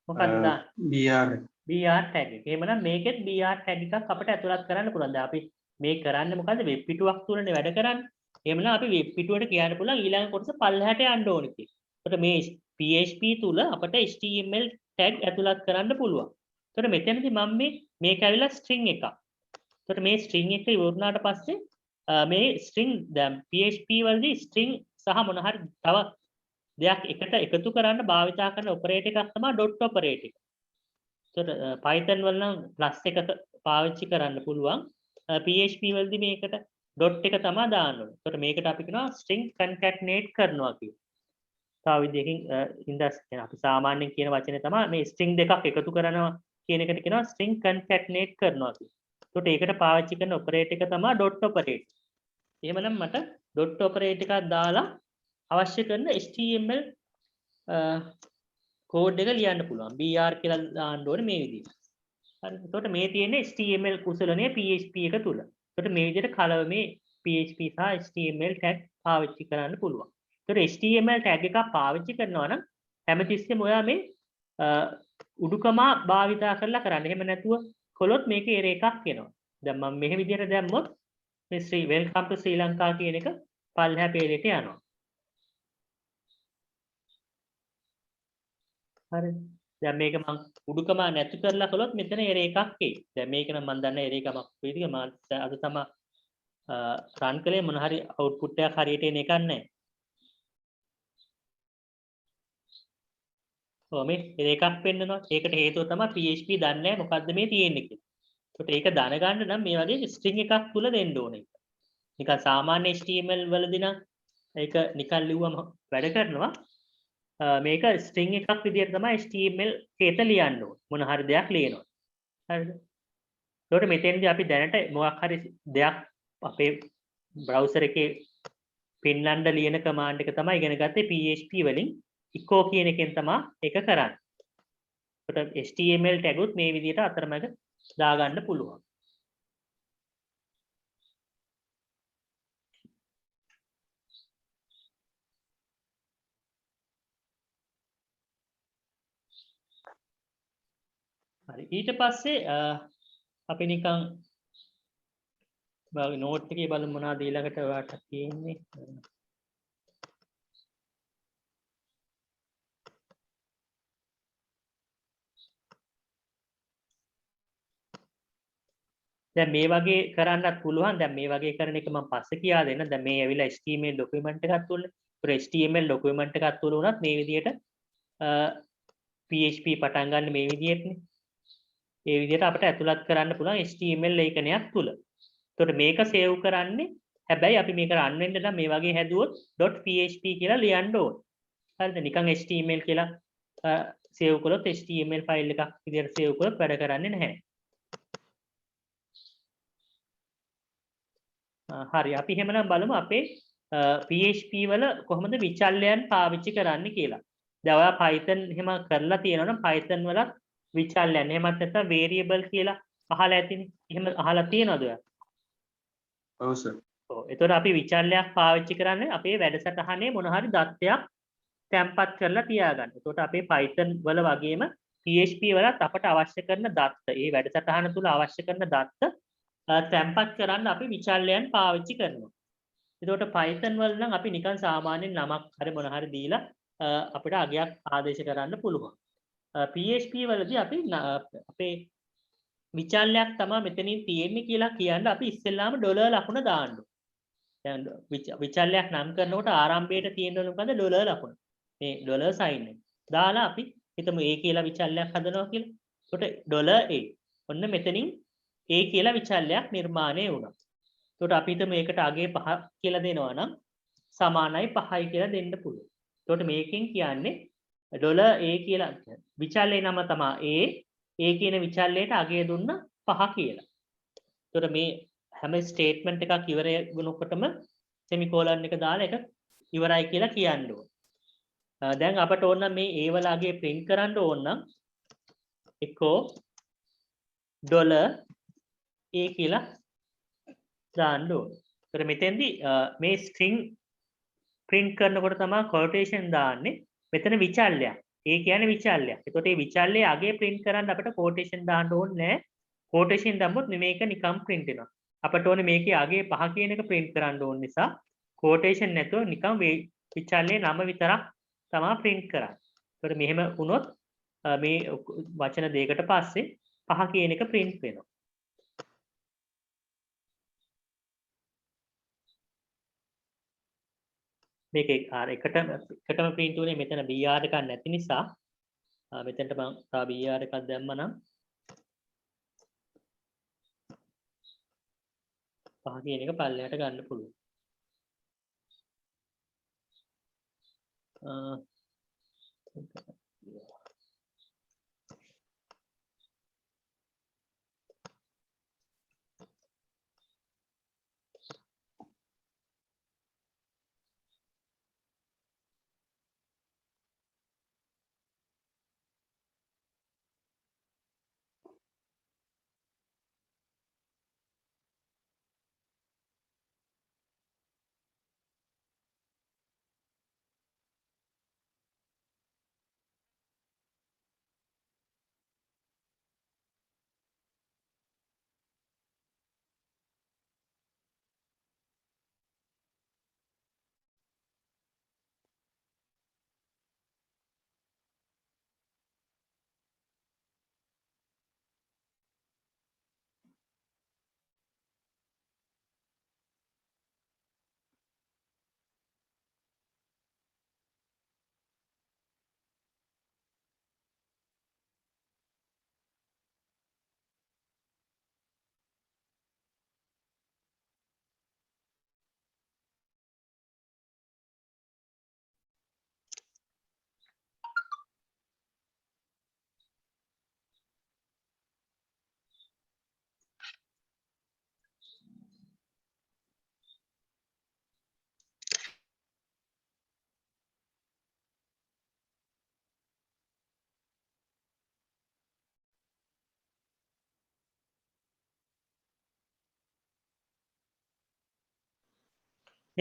මොකක්ද? BR tag එක. එහෙමනම් මේකෙත් BR tag එකක් අපිට ඇතුළත් කරන්න පුළුවන්. දැන් අපි මේ කරන්නේ මොකද්ද? වෙබ් පිටුවක් තුලනේ වැඩ කරන්නේ. එහෙමනම් අපි වෙබ් පිටුවට කියන්න පුළුවන් ඊළඟ කොටස පල්ලෙහාට යන්න ඕනේ කියලා. එතකොට මේ PHP තුල අපිට HTML tag ඇතුළත් කරන්න පුළුවන්. එතකොට මෙතනදී මම මේක ඇවිල්ලා string එකක්. එතකොට මේ string එක ඉවරුනාට පස්සේ මේ string දැන් PHP වලදී string සහ මොන හරි තව දෙයක් එකට එකතු කරන්න භාවිතා කරන ඔපරේටර් එකක් තමයි dot operator එක. එතකොට Python වල නම් plus එක පාවිච්චි කරන්න පුළුවන්. PHP වලදී මේකට dot එක තමයි දාන්න ඕනේ. එතකොට මේකට අපි කියනවා string concatenate කරනවා කියලා. තව විදිහකින් අපි සාමාන්‍යයෙන් කියන වචනේ තමයි මේ string දෙකක් එකතු කරනවා කියන එකට කියනවා string concatenate කරනවා කියලා. එතකොට ඒකට පාවිච්චි කරන ඔපරේටර් එක තමයි dot operator. එහෙමනම් මට dot operator එකක් දාලා අවශ්‍ය කරන HTML කෝඩ් එක ලියන්න පුළුවන්. BR කියලා දාන්න ඕනේ මේ විදිහට. හරි. එතකොට මේ තියෙන්නේ HTML කුසලණය PHP එක තුල. එතකොට මේ විදිහට කලවමේ PHP සහ HTML tag පාවිච්චි කරන්න පුළුවන්. එතකොට HTML tag එකක් පාවිච්චි කරනවා නම් හැමතිස්සෙම ඔයා මේ උඩුකම භාවිතා කරලා කරන්න. එහෙම නැතුව කොලොත් මේකේ error එකක් එනවා. දැන් මම මෙහෙ විදිහට දැම්මොත් මේ welcome to Sri Lanka කියන එක පල්ලෙහා පේලියට යනවා. හරි. දැන් මේක මම උඩුකම නැති කරලා කළොත් මෙතන error එකක් එයි. දැන් මේක නම් මම දන්නේ error එකක් වෙයිද කියලා. මම අද තමයි රන් කළේ මොන හරි output එකක් හරියට එන එකක් නැහැ. ඔව් මේ error එකක් පෙන්නනවා. ඒකට හේතුව තමයි PHP දන්නේ නැහැ මොකද්ද මේ තියෙන්නේ කියලා. ඒකට ඒක දැනගන්න නම් මේ වගේ string එකක් තුල දෙන්න ඕනේ. නිකන් සාමාන්‍ය HTML වලදී නම් ඒක නිකන් ලිව්වම වැඩ කරනවා. මේක ස්ට්‍රිං එකක් විදිහට තමයි HTML කේත ලියන්න ඕන. මොන හරි දෙයක් ලියනවා. හරිද? ඒකට මෙතෙන්දී අපි දැනට මොකක් හරි දෙයක් අපේ බ්‍රවුසර් එකේ පෙන්වන්න ලියන කමාන්ඩ් එක තමයි ඉගෙන ගත්තේ PHP වලින් echo කියන එකෙන් තමයි ඒක කරන්නේ. ඒකට HTML ටැග් උත් මේ විදිහට අතරමැද දාගන්න පුළුවන්. හරි ඊට පස්සේ අපි නිකන් නෝට් එකේ බලමු මොනවද ඊළඟට ඔයාලට තියෙන්නේ. දැන් මේ වගේ කරන්නත් පුළුවන්. දැන් මේ වගේ කරන එක මම පස්සේ කියා දෙන්න. දැන් මේ ඇවිල්ලා HTML ડોකියුමන්ට් එකක් තුලනේ. ඒතර HTML ડોකියුමන්ට් එකක් තුල උනත් මේ විදිහට PHP පටන් ගන්න මේ විදිහටනේ. ඒ විදිහට අපිට ඇතුළත් කරන්න පුළුවන් HTML ලේඛනයක් තුල. එතකොට මේක සේව් කරන්නේ හැබැයි අපි මේක රන් වෙන්න නම් මේ වගේ හැදුවොත් .php කියලා ලියන්න ඕන. හරිද? නිකන් HTML කියලා සේව් කළොත් HTML ෆයිල් එකක් විදිහට සේව් කළොත් වැඩ කරන්නේ නැහැ. හරි අපි එහෙමනම් බලමු අපේ PHP වල කොහොමද විචල්යන් පාවිච්චි කරන්න කියලා. දැන් ඔයා Python එහෙම කරලා තියෙනවා නම් Python වලත් විචල්යන් එහෙමත් නැත්නම් variable කියලා අහලා ඇතිනේ. එහෙම අහලා තියෙනවද ඔයා?
ඔව් සර්.
ඔව්. ඒතකොට අපි විචල්යක් පාවිච්චි කරන්නේ අපේ වැඩසටහනේ මොන හරි දත්තයක් තැම්පත් කරලා තියාගන්න. ඒතකොට අපේ Python වල වගේම PHP වලත් අපට අවශ්‍ය කරන දත්ත, ඒ වැඩසටහන තුල අවශ්‍ය කරන දත්ත තැම්පත් කරන්න අපි විචල්යන් පාවිච්චි කරනවා. එතකොට Python වල නම් අපි නිකන් සාමාන්‍යයෙන් නමක් හරි මොන හරි දීලා අපිට අගයක් ආදේශ කරන්න පුළුවන්. PHP වලදී අපි අපේ විචල්යක් තමයි මෙතනින් තියෙන්නේ කියලා කියන්න අපි ඉස්සෙල්ලාම ඩොලර් ලකුණ දාන්න ඕනේ. දැන් විචල්යක් නම් කරනකොට ආරම්භයේට තියෙන මොකද ඩොලර් ලකුණ. මේ ඩොලර් සයින් එක. දාලා අපි හිතමු A කියලා විචල්යක් හදනවා කියලා. එතකොට ඩොලර් A. ඔන්න මෙතනින් A කියලා විචල්යක් නිර්මාණය වුණා. එතකොට අපි හිතමු මේකට අගේ 5 කියලා දෙනවා නම් සමානයි 5යි කියලා දෙන්න පුළුවන්. එතකොට මේකෙන් කියන්නේ ඩොලර් A කියලා විචල්යේ නම තමයි A කියන විචල්යයට අගය දුන්න 5 කියලා. එතකොට මේ හැම ස්ටේට්මන්ට් එකක් ඉවර වෙනකොටම සෙමිකෝලන් එක දාලා ඒක ඉවරයි කියලා කියන්න ඕන. දැන් අපට ඕන නම් මේ A වල අගය print කරන්න ඕන නම් echo $A කියලා දාන්න ඕන. ඒතර මෙතෙන්දී මේ string print කරනකොට තමයි quotation දාන්නේ. මෙතන විචල්‍යයක්. ඒ කියන්නේ විචල්‍යයක්. එතකොට මේ විචල්‍යයේ අගේ print කරන්න අපිට quotation දාන්න ඕනේ නැහැ. quotation දැම්මොත් මේක නිකම් print වෙනවා. අපට ඕනේ මේකේ අගේ 5 කියන එක print කරන්න ඕන නිසා quotation නැතුව නිකම් විචල්‍යයේ නම විතරක් තමයි print කරන්නේ. ඒතකොට මෙහෙම වුණොත් මේ වචන දෙකකට පස්සේ 5 කියන එක print වෙනවා. මේක එකටම print උනේ මෙතන br එකක් නැති නිසා මෙතනට මම තව br එකක් දැම්මනම් 5 කියන එක පල්ලෙහාට ගන්න පුළුවන්.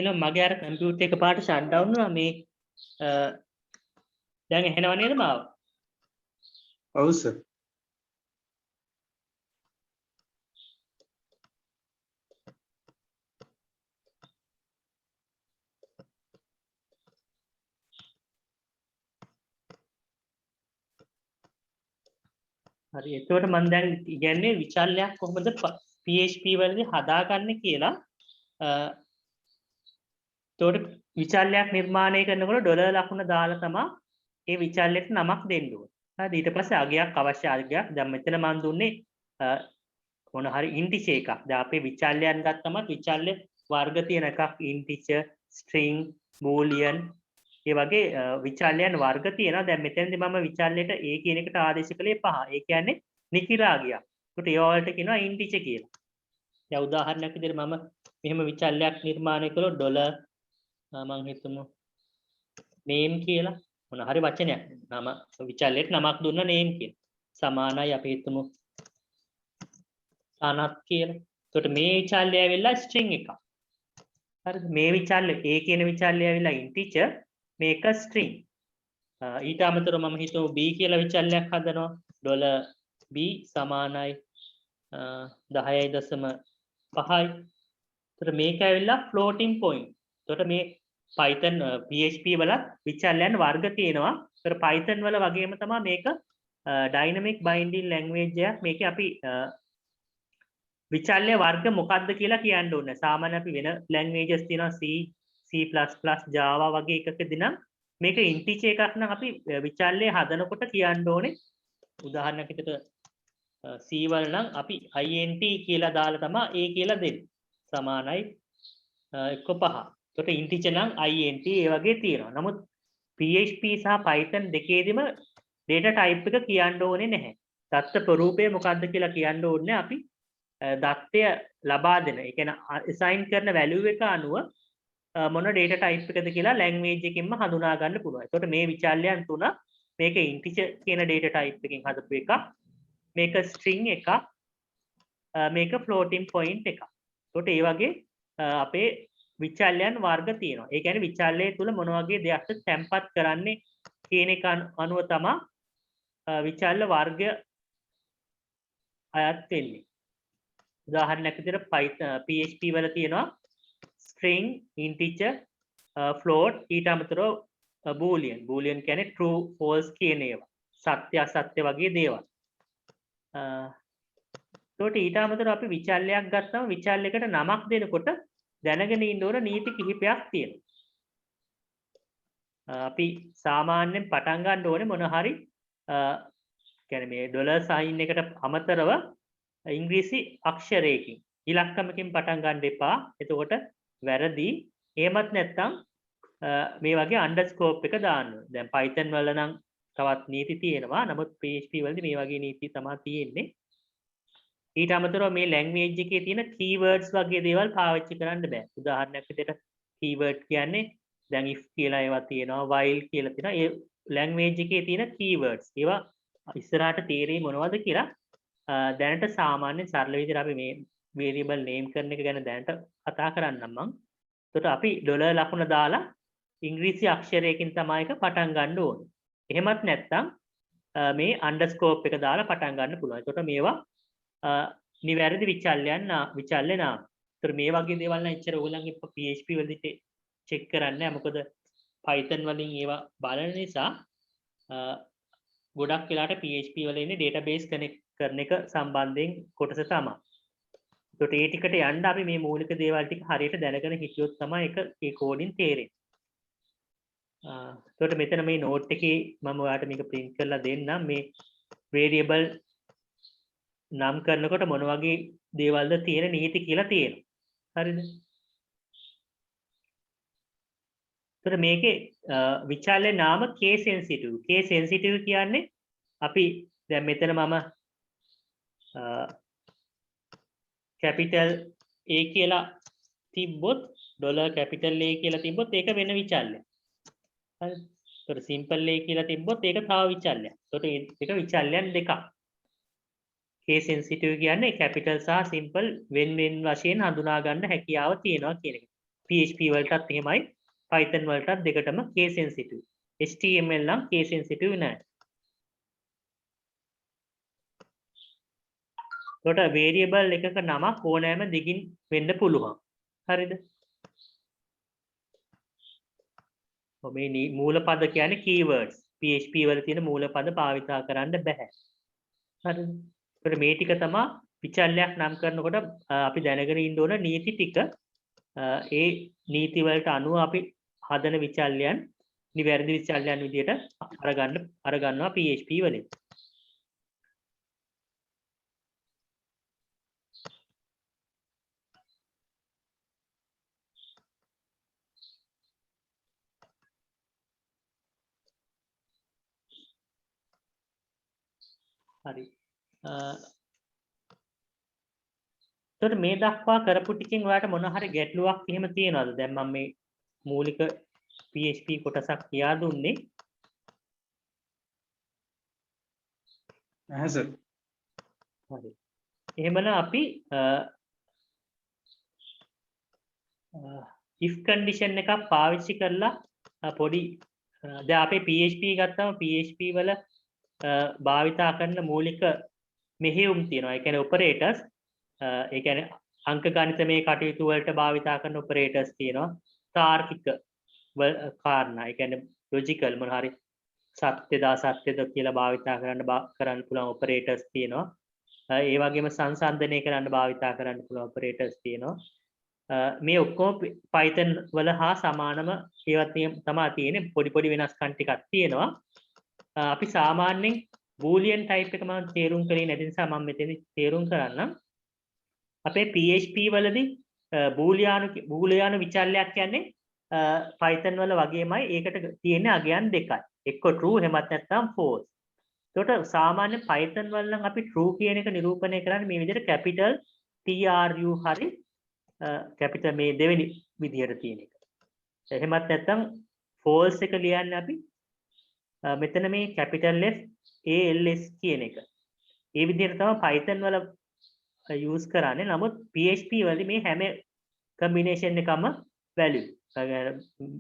එනවා මගේ අර කම්පියුටර් එක පාට ෂට් ඩවුන් වුණා මේ දැන් එහෙනව නේද මාව?
ඔව් සර්.
හරි එතකොට මම දැන් ඉගන්නේ විචල්‍යයක් කොහොමද PHP වලදී හදාගන්නේ කියලා. එතකොට විචල්‍යයක් නිර්මාණය කරනකොට ඩොලර් ලකුණ දාලා තමයි ඒ විචල්‍යයට නමක් දෙන්න ඕනේ. හරිද? ඊට පස්සේ අගයක් අවශ්‍ය අගයක් දැන් මෙතන මම දුන්නේ මොන හරි ඉන්ටිජර් එකක්. දැන් අපේ විචල්‍යයන් ගත්තම විචල්‍ය වර්ග තියෙන එකක් ඉන්ටිජර්, ස්ට්‍රිං, බූලියන් ඒ වගේ විචල්‍යයන් වර්ග තියෙනවා. දැන් මෙතනදී මම විචල්‍යයට A කියන එකට ආදේශ කළේ 5. ඒ කියන්නේ නිකිරාගියක්. ඒකට ඒ වලට කියනවා ඉන්ටිජර් කියලා. දැන් උදාහරණයක් විදිහට මම මෙහෙම විචල්‍යයක් නිර්මාණය කළොත් ඩොලර් මම හිතමු name කියලා මොන හරි වචනයක් නම විචල්‍යයට නමක් දුන්න name කියලා. සමානයි අපි හිතමු සනත් කියලා. එතකොට මේ විචල්‍ය ඇවිල්ලා string එකක්. හරිද? මේ විචල්‍ය A කියන විචල්‍ය ඇවිල්ලා integer මේක string. ඊට අමතරව මම හිතමු B කියලා විචල්‍යයක් හදනවා. $b සමානයි 10.5යි. එතකොට මේක ඇවිල්ලා floating point. එතකොට මේ Python PHP වල විචල්‍යයන් වර්ග තියෙනවා. ඒතර Python වල වගේම තමයි මේක dynamic binding language එකක්. මේකේ අපි විචල්‍ය වර්ග මොකක්ද කියලා කියන්න ඕනේ. සාමාන්‍ය අපි වෙන languages තියෙනවා C, C++, Java වගේ එකකදී නම් මේක integer එකක් නම් අපි විචල්‍ය හදනකොට කියන්න ඕනේ. උදාහරණයක් විදිහට C වල නම් අපි int කියලා දාලා තමයි A කියලා දෙන්නේ. සමානයි 1.5. එතකොට integer නම් int ඒ වගේ තියෙනවා. නමුත් PHP සහ Python දෙකේදීම data type එක කියන්න ඕනේ නැහැ. දත්ත ප්‍රරූපය මොකක්ද කියලා කියන්න ඕනේ අපි දත්තය ලබා දෙන. ඒ කියන්නේ assign කරන value එක අනුව මොන data type එකද කියලා language එකකින්ම හඳුනා ගන්න පුළුවන්. එතකොට මේ විචල්‍යයන් තුන මේක integer කියන data type එකකින් හදපු එකක්. මේක string එකක්. මේක floating point එකක්. එතකොට ඒ වගේ අපේ විචල්‍යයන් වර්ග තියෙනවා. ඒ කියන්නේ විචල්‍යය තුල මොන වගේ දෙයක්ද තැම්පත් කරන්නේ කියන එක අනුව තමයි විචල්‍ය වර්ග අයත් වෙන්නේ. උදාහරණයක් විදිහට PHP වල තියෙනවා string, integer, float ඊට අමතරව boolean. boolean කියන්නේ true, false කියන ඒවා. සත්‍ය අසත්‍ය වගේ දේවල්. ඒකට ඊට අමතරව අපි විචල්‍යයක් ගත්තම විචල්‍යයකට නමක් දෙනකොට දැනගෙන ඉන්න ඕන නීති කිහිපයක් තියෙනවා. අපි සාමාන්‍යයෙන් පටන් ගන්න ඕනේ මොන හරි කියන්නේ මේ ඩොලර් සයින් එකට අමතරව ඉංග්‍රීසි අක්ෂරයකින් ඉලක්කමකින් පටන් ගන්න එපා. එතකොට වැරදි. එහෙමත් නැත්නම් මේ වගේ අන්ඩර්ස්කෝප් එක දාන්න ඕනේ. දැන් Python වල නම් තවත් නීති තියෙනවා. නමුත් PHP වලදී මේ වගේ නීති තමයි තියෙන්නේ. ඊට අමතරව මේ language එකේ තියෙන keywords වගේ දේවල් පාවිච්චි කරන්න බෑ. උදාහරණයක් විදිහට keyword කියන්නේ දැන් if කියලා ඒවා තියෙනවා, while කියලා තියෙනවා. ඒ language එකේ තියෙන keywords. ඒවා ඉස්සරහට තේරෙයි මොනවද කියලා දැනට සාමාන්‍ය සරල විදිහට අපි මේ variable name කරන එක ගැන දැනට කතා කරන්නම් මම. එතකොට අපි ඩොලර් ලකුණ දාලා ඉංග්‍රීසි අක්ෂරයකින් තමයි එක පටන් ගන්න ඕනේ. එහෙමත් නැත්නම් මේ අන්ඩර්ස්කෝප් එක දාලා පටන් ගන්න පුළුවන්. එතකොට මේවා නිවැරදි විචල්‍ය නාම. ඒතර මේ වගේ දේවල් නම් එච්චර ඕගොල්ලන්ගේ PHP වලදී චෙක් කරන්න නැහැ. මොකද Python වලින් ඒවා බලන නිසා ගොඩක් වෙලාට PHP වල ඉන්නේ database connect කරන එක සම්බන්ධයෙන් කොටස තමයි. ඒකට ඒ ටිකට යන්න අපි මේ මූලික දේවල් ටික හරියට දැනගෙන හිටියොත් තමයි ඒක ඒ කෝඩින් තේරෙන්නේ. ඒකට මෙතන මේ නෝට් එකේ මම ඔයාලට මේක print කරලා දෙන්නම්. මේ variable නම් කරනකොට මොන වගේ දේවල්ද තියෙන නීති කියලා තියෙනවා. හරිද? ඒතර මේකේ විචල්‍ය නාම case sensitive. case sensitive කියන්නේ අපි දැන් මෙතන මම capital A කියලා තිබ්බොත් $capital A කියලා තිබ්බොත් ඒක වෙන විචල්‍යයක්. හරි. ඒතර simple A කියලා තිබ්බොත් ඒක තව විචල්‍යයක්. ඒතර ඒක විචල්‍යයන් දෙකක්. case sensitive කියන්නේ capital සහ simple වෙන වෙන වශයෙන් හඳුනා ගන්න හැකියාව තියෙනවා කියන එක. PHP වලටත් එහෙමයි Python වලටත් දෙකටම case sensitive. HTML නම් case sensitive නෑ. එතකොට variable එකක නමක් ඕනෑම දිගින් වෙන්න පුළුවන්. හරිද? මේ මූලපද කියන්නේ keywords. PHP වල තියෙන මූලපද භාවිතා කරන්න බෑ. හරිද? ඒකට මේ ටික තමයි විචල්යක් නම් කරනකොට අපි දැනගෙන ඉන්න ඕන නීති ටික. ඒ නීති වලට අනුව අපි හදන විචල්යන් නිවැරදි විචල්යන් විදියට අරගන්නවා PHP වලින්. හරි. එතකොට මේ දක්වා කරපු ටිකෙන් ඔයාලට මොන හරි ගැටලුවක් එහෙම තියෙනවද? දැන් මම මේ මූලික PHP කොටසක් කියා දුන්නේ.
නැහැ සර්.
හරි. එහෙමනම් අපි if condition එකක් පාවිච්චි කරලා පොඩි දැන් අපේ PHP ගත්තම PHP වල භාවිතා කරන මූලික මෙහෙයුම් තියෙනවා. ඒ කියන්නේ operators ඒ කියන්නේ අංක ගණිතමය කටයුතු වලට භාවිතා කරන operators තියෙනවා. තාර්කික කාරණා ඒ කියන්නේ logical මොන හරි සත්‍යද අසත්‍යද කියලා භාවිතා කරන්න පුළුවන් operators තියෙනවා. ඒ වගේම සංසන්දනය කරන්න භාවිතා කරන්න පුළුවන් operators තියෙනවා. මේ ඔක්කොම Python වල හා සමානම ඒවා තමයි තියෙන්නේ. පොඩි වෙනස්කම් ටිකක් තියෙනවා. අපි සාමාන්‍යයෙන් boolean type එක මම තේරුම් කරේ නැති නිසා මම මෙතන තේරුම් කරන්නම්. අපේ PHP වලදී බූලියානු විචල්‍යයක් කියන්නේ Python වල වගේමයි ඒකට තියෙන අගයන් දෙකයි. එක්ක true එහෙමත් නැත්නම් false. ඒකට සාමාන්‍ය Python වල නම් අපි true කියන එක නිරූපණය කරන්නේ මේ විදිහට capital TRU හරි capital මේ දෙවෙනි විදිහට තියෙන එක. එහෙමත් නැත්නම් false එක ලියන්නේ අපි මෙතන මේ capital F ALS කියන එක. ඒ විදිහට තමයි Python වල use කරන්නේ. නමුත් PHP වලදී මේ හැම combination එකම value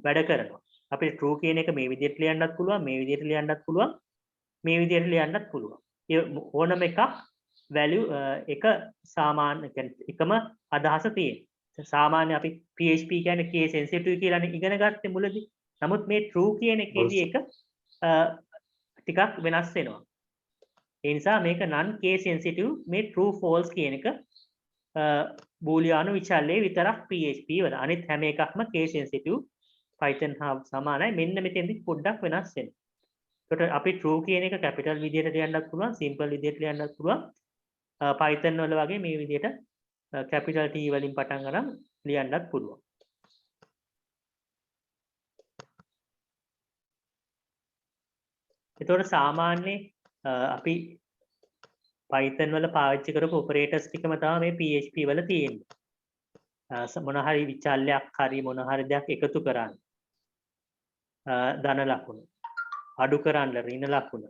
වැඩ කරනවා. අපි true කියන එක මේ විදිහට ලියන්නත් පුළුවන්, මේ විදිහට ලියන්නත් පුළුවන්, මේ විදිහට ලියන්නත් පුළුවන්. ඒ ඕනම එකක් value එක සාමාන්‍ය එකම අදහස තියෙන. සාමාන්‍ය අපි PHP කියන්නේ case sensitive කියලා ඉගෙන ගත්තේ මුලදී. නමුත් මේ true කියන එකේදී එක ටිකක් වෙනස් වෙනවා. ඒ නිසා මේක non case sensitive මේ true false කියන එක බූලියානු විචල්‍යයේ විතරක් PHP වල. අනිත් හැම එකක්ම case sensitive Python හා සමානයි. මෙන්න මෙතෙන්දි පොඩ්ඩක් වෙනස් වෙනවා. ඒකට අපි true කියන එක capital විදිහට ලියන්නත් පුළුවන්, simple විදිහට ලියන්නත් පුළුවන්. Python වල වගේ මේ විදිහට capital T වලින් පටන් ගන්න ලියන්නත් පුළුවන්. එතකොට සාමාන්‍ය අපි Python වල පාවිච්චි කරපු operators ටිකම තමයි මේ PHP වල තියෙන්නේ. මොන හරි විචල්‍යයක් හරි මොන හරි දෙයක් එකතු කරන්න. ධන ලකුණු. අඩු කරන්න ඍණ ලකුණු.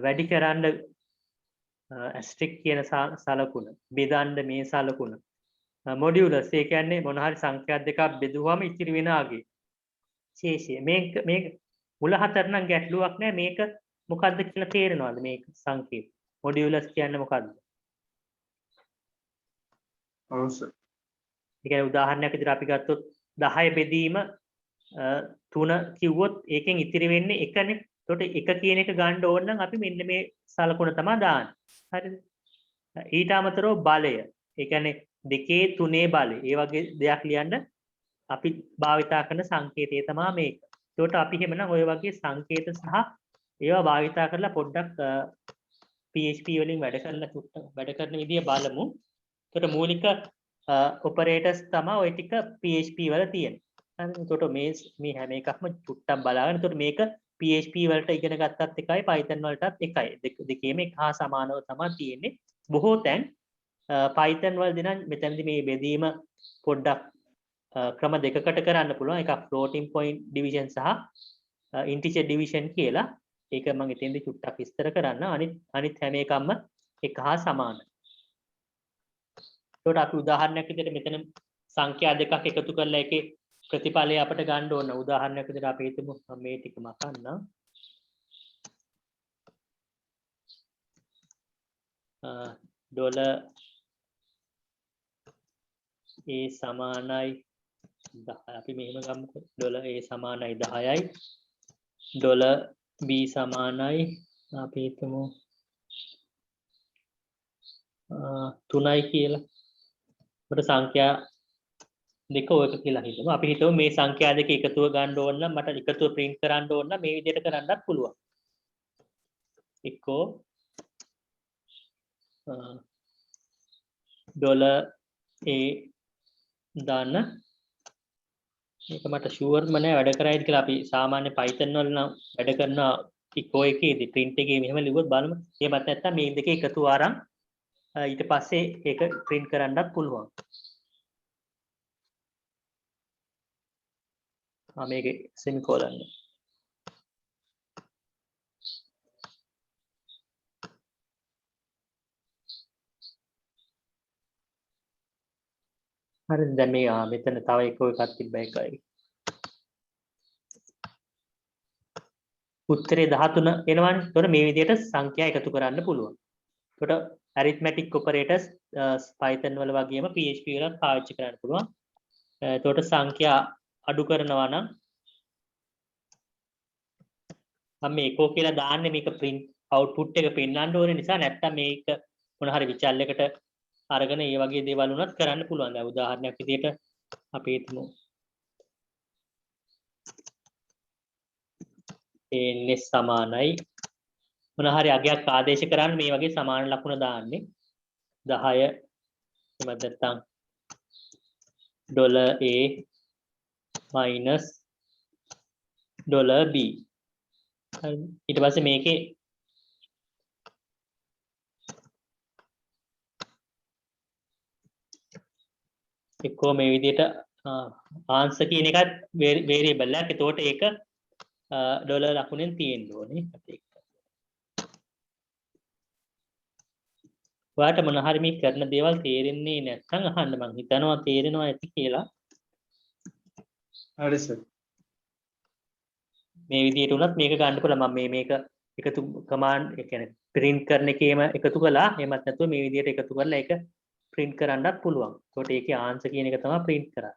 වැඩි කරන්න asterisk කියන සලකුණ, බෙදන්න මේ සලකුණ. modulus ඒ කියන්නේ මොන හරි සංඛ්‍යා දෙකක් බෙදුවම ඉතිරි වෙන අගය. ශේෂය. මේක මුල හතර නම් ගැටලුවක් නෑ. මේක මොකද්ද කියලා තේරෙනවද මේක සංකේත? modulus කියන්නේ මොකද්ද?
ඔව් සර්.
ඒ කියන්නේ උදාහරණයක් විදිහට අපි ගත්තොත් 10 බෙදීම 3 කිව්වොත් ඒකෙන් ඉතිරි වෙන්නේ 1නේ. එතකොට 1 කියන එක ගන්න ඕන නම් අපි මෙන්න මේ සලකුණ තමයි දාන්නේ. හරිද? ඊට අමතරව බලය. ඒ කියන්නේ 2 3 බලය. ඒ වගේ දෙයක් ලියන්න අපි භාවිතා කරන සංකේතය තමයි මේක. එතකොට අපි එහෙමනම් ওই වගේ සංකේත සහ ඒවා භාවිතා කරලා පොඩ්ඩක් PHP වලින් වැඩ කරන විදිය බලමු. එතකොට මූලික operators තමයි ওই ටික PHP වල තියෙන්නේ. හරිද? එතකොට මේ හැම එකක්ම චුට්ටක් බලාගෙන එතකොට මේක PHP වලට ඉගෙන ගත්තත් එකයි Python වලටත් එකයි. දෙකේම එක හා සමානව තමයි තියෙන්නේ. බොහෝ තැන් Python වලදී නම් මෙතනදී මේ බෙදීම පොඩ්ඩක් ක්‍රම දෙකකට කරන්න පුළුවන්. එකක් floating point division සහ integer division කියලා. ඒක මම ඉතින්දි චුට්ටක් විස්තර කරන්න. අනිත් හැම එකක්ම එක හා සමානයි. ඒකට අපි උදාහරණයක් විදිහට මෙතන සංඛ්‍යා දෙකක් එකතු කරලා ඒකේ ප්‍රතිඵලය අපිට ගන්න ඕන. උදාහරණයක් විදිහට අපි හිතමු මේ ටික මකන්න. ඩොලර් a සමානයි 10. අපි මෙහෙම ගමුකෝ. ඩොලර් a සමානයි 10යි. ඩොලර් b සමානයි අපි හිතමු 3යි කියලා. අපිට සංඛ්‍යා දෙක ඔයක කියලා හිතමු. අපි හිතමු මේ සංඛ්‍යා දෙක එකතුව ගන්න ඕන නම් මට එකතුව print කරන්න ඕන නම් මේ විදිහට කරන්නත් පුළුවන්. එක්කෝ ඩොලර් a දාන්න. මේක මට ෂුවර්ම නෑ වැඩ කරයිද කියලා. අපි සාමාන්‍ය Python වල නම් වැඩ කරන echo එකේදී print එකේ මෙහෙම ලිව්වොත් බලමු. එහෙමත් නැත්නම් මේ දෙකේ එකතුව අරන් ඊට පස්සේ ඒක print කරන්නත් පුළුවන්. මේකේ semicolon එක. හරි දැන් මේ මෙතන තව echo එකක් තිබ්බ එකයි. උත්තරේ 13 එනවනේ. ඒතකොට මේ විදිහට සංඛ්‍යා එකතු කරන්න පුළුවන්. ඒකට arithmetic operators Python වල වගේම PHP වල පාවිච්චි කරන්න පුළුවන්. ඒකට සංඛ්‍යා අඩු කරනවා නම් මම මේ echo කියලා දාන්නේ මේක print output එක පෙන්වන්න ඕනේ නිසා. නැත්තම් මේක මොන හරි විචල් එකට අරගෙන ඒ වගේ දේවල් උනත් කරන්න පුළුවන්. දැන් උදාහරණයක් විදිහට අපි හිතමු a සමානයි මොන හරි අගයක් ආදේශ කරන්න මේ වගේ සමාන ලකුණ දාන්නේ 10 එහෙම නැත්නම් $a minus $b. ඊට පස්සේ මේකේ එක්කෝ මේ විදිහට ආන්සර් කියන එකත් වේරියබල් එකක්. ඒතකොට ඒක ඩොලර් ලකුණෙන් තියෙන්න ඕනේ. ඔයාලට මොන හරි මේ කරන දේවල් තේරෙන්නේ නැත්නම් අහන්න. මං හිතනවා තේරෙනවා ඇති කියලා.
හරි සර්.
මේ විදිහට උනත් මේක ගන්න පුළුවන්. මම මේක එකතු කමාන්ඩ් ඒ කියන්නේ print කරන එකේම එකතු කළා. එහෙමත් නැත්නම් මේ විදිහට එකතු කරලා ඒක print කරන්නත් පුළුවන්. ඒකට ඒකේ ආන්සර් කියන එක තමයි print කරන්නේ.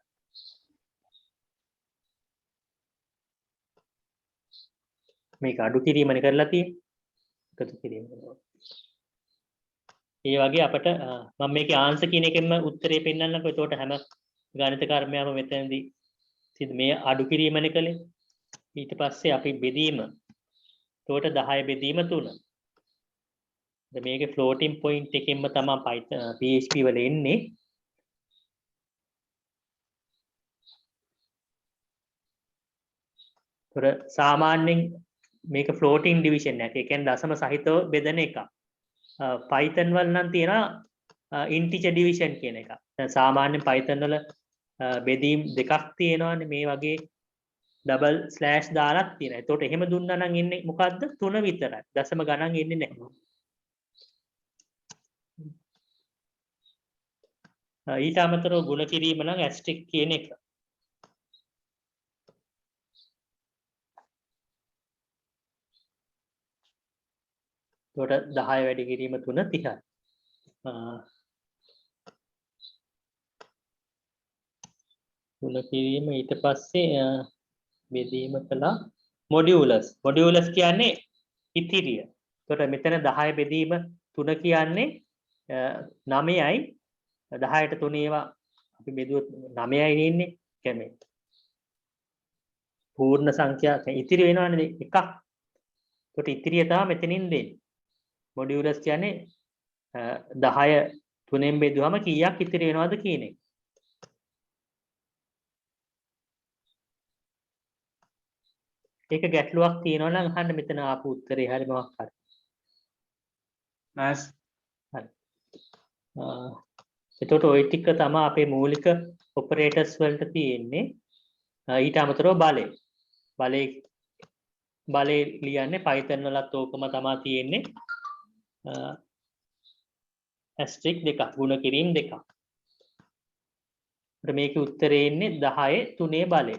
මේක අඩු කිරීමනේ කරලා තියෙන්නේ. එකතු කිරීම. ඒ වගේ අපිට මම මේකේ ආන්සර් කියන එකෙන්ම උත්තරේ පෙන්නන්නකෝ. ඒකට හැම ගණිත කර්මයක්ම මෙතනදී මේ අඩු කිරීමනේ කළේ. ඊට පස්සේ අපි බෙදීම. ඒකට 10 බෙදීම 3. දැන් මේකේ floating point එකෙන්ම තමයි Python PHP වල එන්නේ. ඒතර සාමාන්‍යයෙන් මේක floating division එකක්. ඒ කියන්නේ දශම සහිතව බෙදෙන එකක්. Python වල නම් තියෙනවා integer division කියන එක. දැන් සාමාන්‍යයෙන් Python වල බෙදීම් දෙකක් තියෙනවානේ මේ වගේ double slash දාලක් තියෙනවා. ඒතකොට එහෙම දුන්නා නම් එන්නේ මොකද්ද? 3 විතරයි. දශම ගණන් එන්නේ නැහැ. ඊට අමතරව ගුණ කිරීම නම් asterisk කියන එක. ඒකට 10 වැඩි කිරීම 3 30යි. ගුණ කිරීම ඊට පස්සේ බෙදීම කළා modulus. modulus කියන්නේ ඉතිරිය. ඒකට මෙතන 10 බෙදීම 3 කියන්නේ 9යි. 10ට 3 ඒවා අපි බෙදුවොත් 9යි ඉන්නේ. කියන්නේ පූර්ණ සංඛ්‍යා ඉතිරි වෙනවනේ එකක්. ඒකට ඉතිරිය තමයි මෙතනින් දෙන්නේ. modulus කියන්නේ 10 3ෙන් බෙදුවම කීයක් ඉතිරි වෙනවද කියන එක. ඒක ගැටලුවක් තියෙනවා නම් අහන්න මෙතන ආපු උත්තරේ හරි මොකක් හරි.
නයිස්.
හරි. එතකොට ওই ටික තමයි අපේ මූලික ඔපරේටර්ස් වලට තියෙන්නේ ඊට අමතරව බලය ලියන්නේ Python වලත් ඕකම තමයි තියෙන්නේ ඇස්ට්‍රික් 2 ගුණ කිරීම 2. අපිට මේකේ උත්තරේ ඉන්නේ 10 3 බලය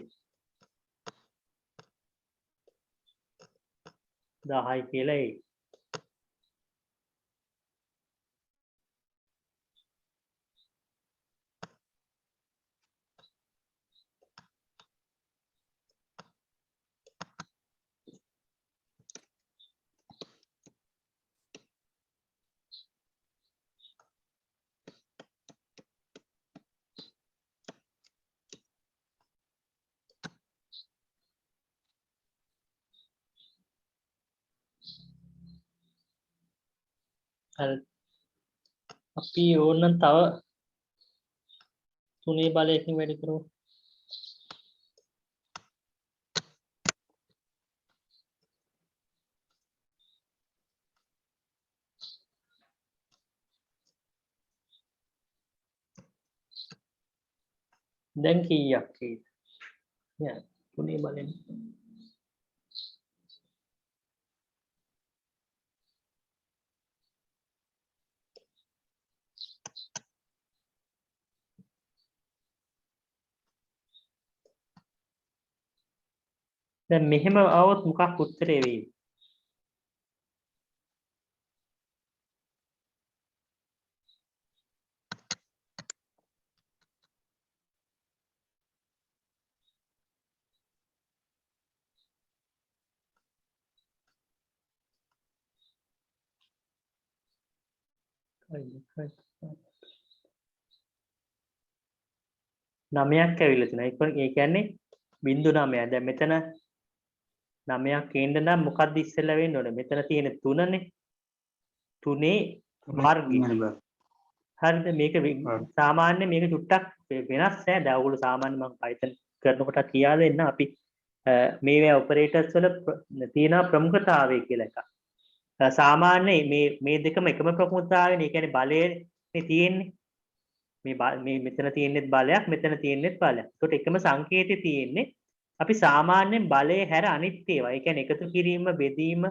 10 කියලා එයි. අපි ඕනනම් තව 3 බලයකින් වැඩි කරමු. දැන් කීයක් කීද? යා 3 බලෙන් දැන් මෙහෙම આવොත් මොකක් උත්තරේ වෙයි? නමයක් ඇවිල්ලා තියෙනවා. ඒ කියන්නේ 0.9. දැන් මෙතන 9ක් එන්න නම් මොකක්ද ඉස්සෙල්ලා වෙන්න ඕනේ? මෙතන තියෙන 3නේ. 3 වර්ගය. හරිද? මේක සාමාන්‍ය මේක චුට්ටක් වෙනස් නෑ. දැන් ඔයගොල්ලෝ සාමාන්‍ය මම Python කරනකොට කියා දෙන්න අපි මේ ඔපරේටර්ස් වල තියෙන ප්‍රමුඛතාවය කියලා එකක්. සාමාන්‍ය මේ දෙකම එකම ප්‍රමුඛතාවයනේ. ඒ කියන්නේ බලයනේ තියෙන්නේ. මේ මෙතන තියෙන්නේ බලයක්, මෙතන තියෙන්නේ බලයක්. ඒකට එකම සංකේතය තියෙන්නේ. අපි සාමාන්‍යයෙන් බලය හැර අනිත් ඒවා. ඒ කියන්නේ එකතු කිරීම, බෙදීම,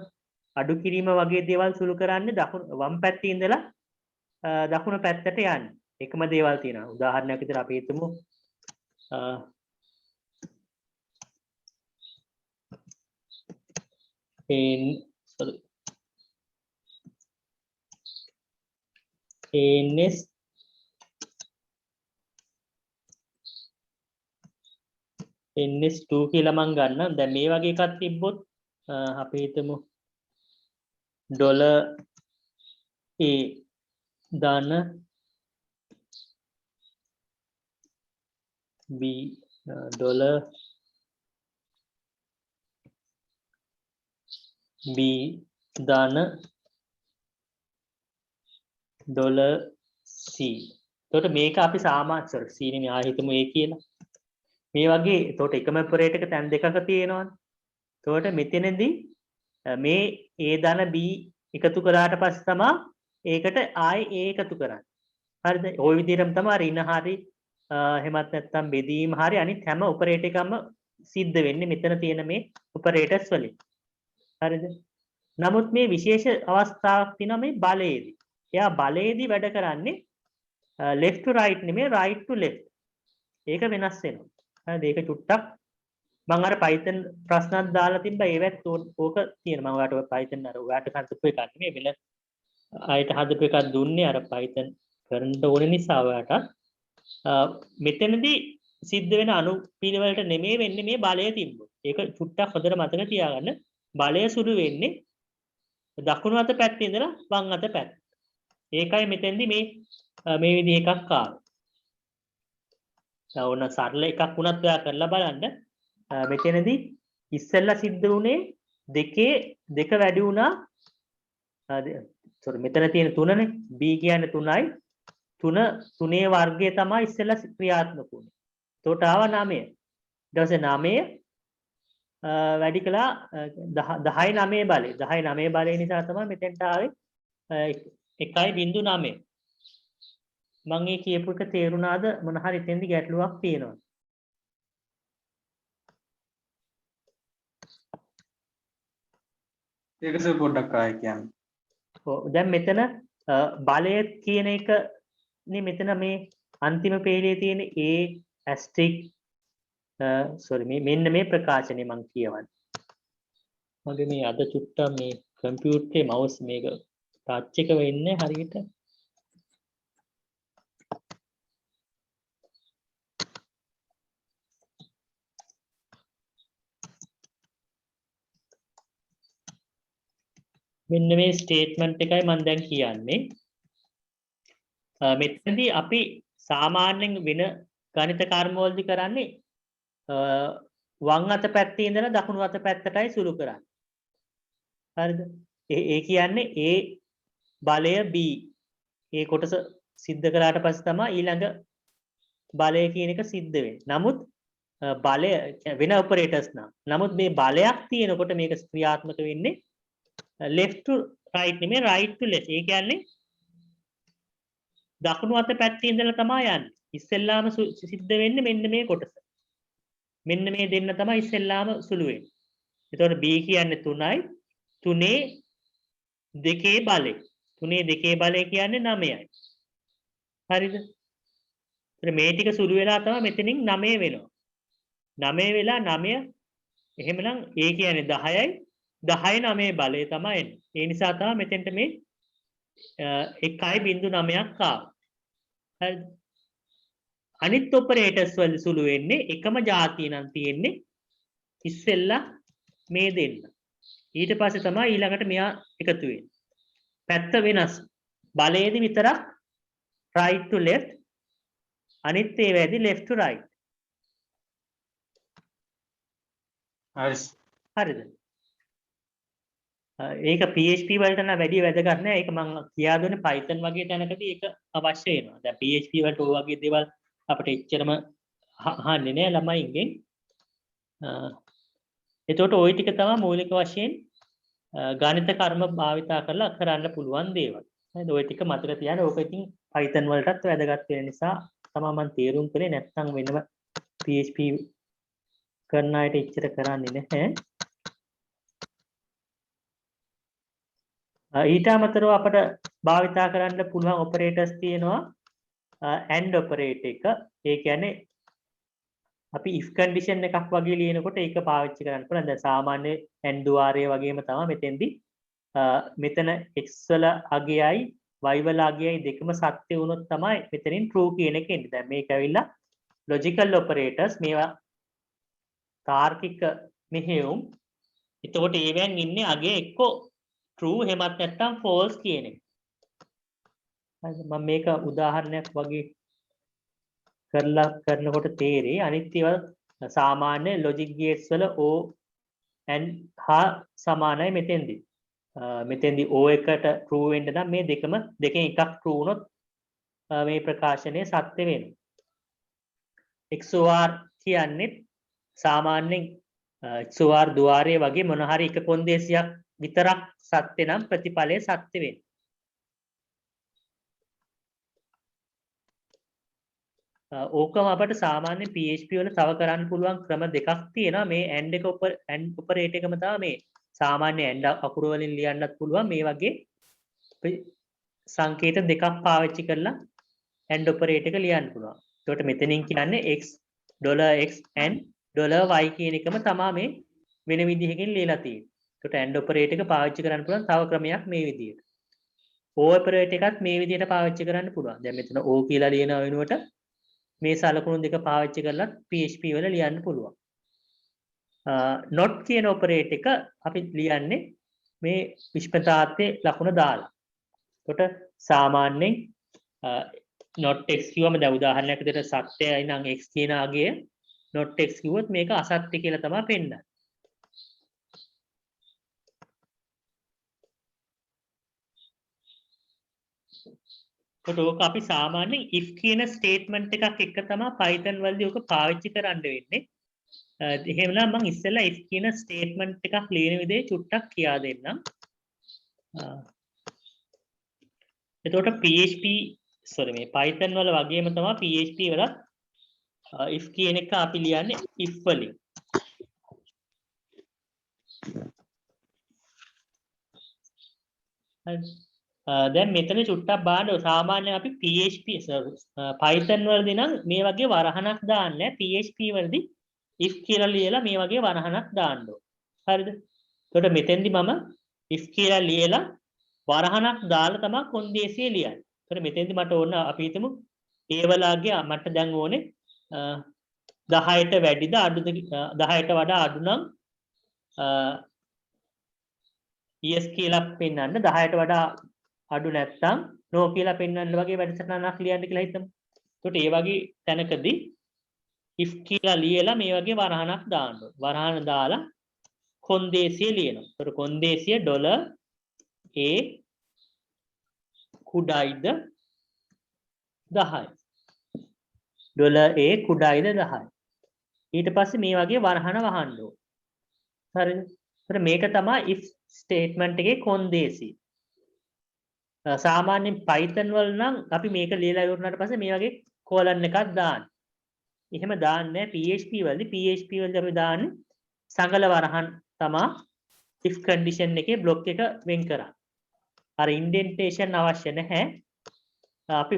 අඩු කිරීම වගේ දේවල් සුළු කරන්නේ වම් පැත්තේ ඉඳලා දකුණු පැත්තට යන්නේ. එකම දේවල් තියෙනවා. උදාහරණයක් විදිහට අපි හිතමු ns2 කියලා මම ගන්නම්. දැන් මේ වගේ එකක් තිබ්බොත් අපි හිතමු $a ධන b $b ධන $c. එතකොට මේක අපි සාමාන්‍ය c නේ ආයෙ හිතමු a කියලා. මේ වගේ එතකොට එකම ඔපරේටර් එක තැන් දෙකක තියෙනවනේ. එතකොට මෙතනදී මේ a ධන b එකතු කරාට පස්සේ තමයි ඒකට ආයෙ a එකතු කරන්නේ. හරිද? ওই විදිහටම තමයි ඍණ හරි එහෙමත් නැත්නම් බෙදීම හරි අනිත් හැම ඔපරේටර් එකක්ම සිද්ධ වෙන්නේ මෙතන තියෙන මේ ඔපරේටර්ස් වලින්. හරිද? නමුත් මේ විශේෂ අවස්ථාවක් තියෙනවා මේ බලයේදී. එයා බලයේදී වැඩ කරන්නේ left to right නෙමෙයි right to left. ඒක වෙනස් වෙනවා. හරිද? ඒක චුට්ටක් මම අර Python ප්‍රශ්නත් දාලා තිබ්බා ඒවත් ඕක තියෙනවා. මම ඔයාලට Python අර ඔයාලට හදපු එකක් නෙමෙයි වෙන ආයෙත් හදපු එකක් දුන්නේ අර Python කරන්න ඕන නිසා ඔයාලට මෙතනදී සිද්ධ වෙන අනුපිළිවෙලට නෙමෙයි වෙන්නේ මේ බලය තිබ්බොත්. ඒක චුට්ටක් හොඳට මතක තියාගන්න. බලය සුළු වෙන්නේ දකුණු අත පැත්තේ ඉඳලා වම් අත පැත්ත. ඒකයි මෙතෙන්දී මේ විදිහ එකක් ආවේ. ඕන සරල එකක් වුණත් ඔයා කරලා බලන්න. මෙතනදී ඉස්සෙල්ලා සිද්ධ වුණේ දෙක වැඩි වුණා. මෙතන තියෙන 3නේ b කියන්නේ 3යි. 3 වර්ගය තමයි ඉස්සෙල්ලා ක්‍රියාත්මක වුණේ. එතකොට ආවා 9. ඊට පස්සේ 9 වැඩි කළා 10යි 9 බලය. 10යි 9 බලය නිසා තමයි මෙතෙන්ට ආවේ 1.9. මම ඒ කියපු එක තේරුණාද මොන හරි එතෙන්දි ගැටලුවක් තියෙනවා?
ඒක සර් පොඩ්ඩක් ආයෙ කියන්න.
ඔව් දැන් මෙතන බලය කියන එක නේ මෙතන මේ අන්තිම පේලියේ තියෙන A asterisk sorry මෙන්න මේ ප්‍රකාශනය මම කියවන්නේ. මගේ මේ අද චුට්ටක් මේ කම්පියුටරේ මවුස් මේක ටච් එක වෙන්නේ හරියට මෙන්න මේ ස්ටේට්මන්ට් එකයි මම දැන් කියන්නේ. මෙතනදී අපි සාමාන්‍යයෙන් වෙන ගණිත කර්ම වලදී කරන්නේ වම් අත පැත්තේ ඉඳලා දකුණු අත පැත්තටයි සුළු කරන්නේ. හරිද? ඒ කියන්නේ A බලය B ඒ කොටස සිද්ධ කළාට පස්සේ තමයි ඊළඟ බලය කියන එක සිද්ධ වෙන්නේ. නමුත් බලය වෙන ඔපරේටර්ස් නමුත් මේ බලයක් තියෙනකොට මේක ක්‍රියාත්මක වෙන්නේ left to right නෙමෙයි right to left. ඒ කියන්නේ දකුණු අත පැත්තේ ඉඳලා තමයි යන්නේ. ඉස්සෙල්ලාම සිද්ධ වෙන්නේ මෙන්න මේ කොටස. මෙන්න මේ දෙන්න තමයි ඉස්සෙල්ලාම සුළු වෙන්නේ. එතකොට B කියන්නේ 3යි 3 2 බලය. 3 2 බලය කියන්නේ 9යි. හරිද? ඒතර මේ ටික සුළු වෙලා තමයි මෙතනින් 9 වෙනවා. 9 වෙලා 9 එහෙමනම් A කියන්නේ 10යි 10 9 බලය තමයි එන්නේ. ඒ නිසා තමයි මෙතෙන්ට මේ 1.9ක් ආවා. හරිද? අනිත් ඔපරේටර්ස් වල සුළු වෙන්නේ එකම જાතිය නම් තියෙන්නේ ඉස්සෙල්ලා මේ දෙන්න. ඊට පස්සේ තමයි ඊළඟට මෙයා එකතු වෙන්නේ. පැත්ත වෙනස්. බලයේදී විතරක් right to left අනිත් ඒවාදී left to right. හරිද? ඒක PHP වලට නම් වැඩි වැදගත් නෑ. ඒක මම කියා දුන්නේ Python වගේ තැනකදී ඒක අවශ්‍ය වෙනවා. දැන් PHP වලට ඔය වගේ දේවල් අපිට එච්චරම අහන්නේ නෑ ළමයින්ගෙන්. එතකොට ওই ටික තමයි මූලික වශයෙන් ගණිත කර්ම භාවිතා කරලා කරන්න පුළුවන් දේවල්. හරිද? ওই ටික මතක තියාගන්න. ඕක ඉතින් Python වලටත් වැදගත් වෙන නිසා තමයි මම තේරුම් කළේ. නැත්නම් වෙනම PHP කරන අයට එච්චර කරන්නේ නැහැ. ඊට අමතරව අපිට භාවිතා කරන්න පුළුවන් ඔපරේටර්ස් තියෙනවා AND ඔපරේටර් එක. ඒ කියන්නේ අපි if condition එකක් වගේ ලියනකොට ඒක පාවිච්චි කරන්න පුළුවන්. දැන් සාමාන්‍ය AND වාරය වගේම තමයි මෙතෙන්දී මෙතන x වල අගයයි y වල අගයයි දෙකම සත්‍ය වුණොත් තමයි මෙතනින් true කියන එක එන්නේ. දැන් මේක ඇවිල්ලා logical operators මේවා තාර්කික මෙහෙයුම්. එතකොට ඒවෙන් ඉන්නේ අගය එක්ක true එහෙමත් නැත්නම් false කියන එක. හරිද? මම මේක උදාහරණයක් වගේ කරලා කරනකොට තේරෙයි. අනිත් ඒවා සාමාන්‍ය logic gates වල O and හා සමානයි මෙතෙන්දී. මෙතෙන්දී O එකට true වෙන්න නම් මේ දෙකෙන් එකක් true වුණොත් මේ ප්‍රකාශනය සත්‍ය වෙනවා. XOR කියන්නේ සාමාන්‍යයෙන් XOR ద్వාරයේ වගේ මොන හරි එක කොන්දේසියක් විතරක් සත්‍ය නම් ප්‍රතිඵලය සත්‍ය වෙනවා. ඕකම අපිට සාමාන්‍ය PHP වල තව කරන්න පුළුවන් ක්‍රම දෙකක් තියෙනවා. මේ AND එක AND ඔපරේටර් එකම තමයි මේ සාමාන්‍ය AND අකුරු වලින් ලියන්නත් පුළුවන්. මේ වගේ සංකේත දෙකක් පාවිච්චි කරලා AND ඔපරේටර් එක ලියන්න පුළුවන්. ඒකට මෙතනින් කියන්නේ x $x and $y කියන එකම තමයි මේ වෙන විදිහකින් ලියලා තියෙන්නේ. ඒකට AND ඔපරේටර් එක පාවිච්චි කරන්න පුළුවන් තව ක්‍රමයක් මේ විදිහට. O ඔපරේටර් එකත් මේ විදිහට පාවිච්චි කරන්න පුළුවන්. දැන් මෙතන O කියලා ලියන වෙනුවට මේ සලකුණු දෙක පාවිච්චි කරලා PHP වල ලියන්න පුළුවන්. not කියන ඔපරේටර් එක අපි ලියන්නේ මේ විෂ්මතාර්ථයේ ලකුණ දාලා. එතකොට සාමාන්‍යයෙන් not x කිව්වම දැන් උදාහරණයක් විදිහට සත්‍යයි නම් x කියන අගය not x කිව්වොත් මේක අසත්‍ය කියලා තමයි පෙන්නන්නේ. ඒක අපි සාමාන්‍යයෙන් if කියන ස්ටේට්මන්ට් එකක් එක්ක තමයි Python වලදී ඔක පාවිච්චි කරන්න වෙන්නේ. එහෙමනම් මම ඉස්සෙල්ලා if කියන ස්ටේට්මන්ට් එකක් ලියන විදිහ චුට්ටක් කියා දෙන්නම්. එතකොට PHP sorry මේ Python වල වගේම තමයි PHP වලත් if කියන එක අපි ලියන්නේ if වලින්. දැන් මෙතන චුට්ටක් බලන්න සාමාන්‍යයෙන් අපි PHP Python වලදී නම් මේ වගේ වරහණක් දාන්නේ PHP වලදී if කියලා ලියලා මේ වගේ වරහණක් දාන්න ඕන. හරිද? එතකොට මෙතෙන්දි මම if කියලා ලියලා වරහණක් දාලා තමයි කොන්දේසිය ලියන්නේ. එතකොට මෙතෙන්දි මට ඕන අපි හිතමු ඒ වලාගේ මට දැන් ඕනේ 10ට වැඩිද අඩුද 10ට වඩා අඩු නම් yes කියලා පෙන්නන්න 10ට වඩා අඩු නැත්නම් no කියලා පෙන්වන්න වගේ වැඩසටහනක් ලියන්න කියලා හිතමු. එතකොට ඒ වගේ තැනකදී if කියලා ලියලා මේ වගේ වරහණක් දාන්න ඕන. වරහණ දාලා කොන්දේසිය ලියනවා. එතකොට කොන්දේසිය $a කුඩයිද 10යි. $a කුඩයිද 10යි. ඊට පස්සේ මේ වගේ වරහණ වහන්න ඕන. හරිද? එතකොට මේක තමයි if statement එකේ කොන්දේසිය. සාමාන්‍යයෙන් Python වල නම් අපි මේක ලියලා ඉවරනාට පස්සේ මේ වගේ colon එකක් දාන්න. එහෙම දාන්නේ PHP වලදී. PHP වලදී අපි දාන්නේ සඟල වරහන් තමයි if condition එකේ block එක වෙන් කරන්නේ. අර indentation අවශ්‍ය නැහැ. අපි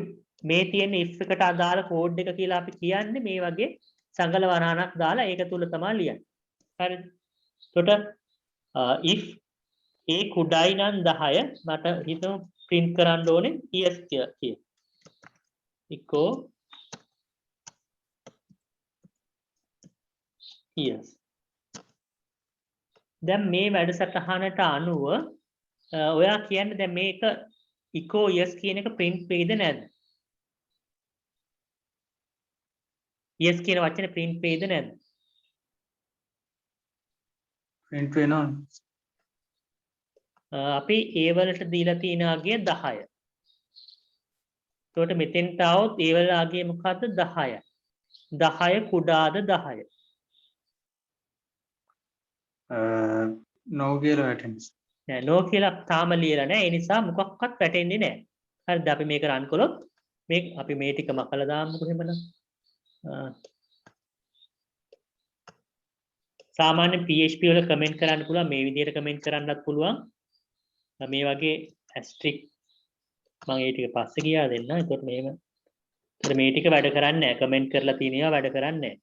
මේ තියෙන if එකට අදාළ code එක කියලා අපි කියන්නේ මේ වගේ සඟල වරහණක් දාලා ඒක තුල තමයි ලියන්නේ. හරිද? එතකොට if a කුඩයි නම් 10 මට හිතමු print කරන්න ඕනේ yes කිය. echo yes. දැන් මේ වැඩසටහනට අනුව ඔයා කියන්නේ දැන් මේක echo yes කියන එක print වෙයිද නැද්ද? yes කියන වචනේ print වෙයිද නැද්ද?
print වෙනවා.
අපි A වලට දීලා තියෙන අගය 10. එතකොට මෙතෙන්ට આવොත් A වල අගය මොකද්ද 10යි. 10 කුඩාද 10යි.
no කියලා වැටෙනවා.
නෑ no කියලා තාම ලියලා නෑ. ඒ නිසා මොකක්වත් වැටෙන්නේ නෑ. හරිද? අපි මේක රන් කළොත් මේ අපි මේ ටික මකලා දාමුකෝ එහෙමනම්. සාමාන්‍ය PHP වල කමෙන්ට් කරන්න පුළුවන් මේ විදිහට කමෙන්ට් කරන්නත් පුළුවන්. මේ වගේ ඇස්ට්‍රික් මම ඒ ටික පස්සේ ගියා දෙන්න. ඒකට මෙහෙම. ඒතර මේ ටික වැඩ කරන්නේ නැහැ. කමෙන්ට් කරලා තියෙන ඒවා වැඩ කරන්නේ නැහැ.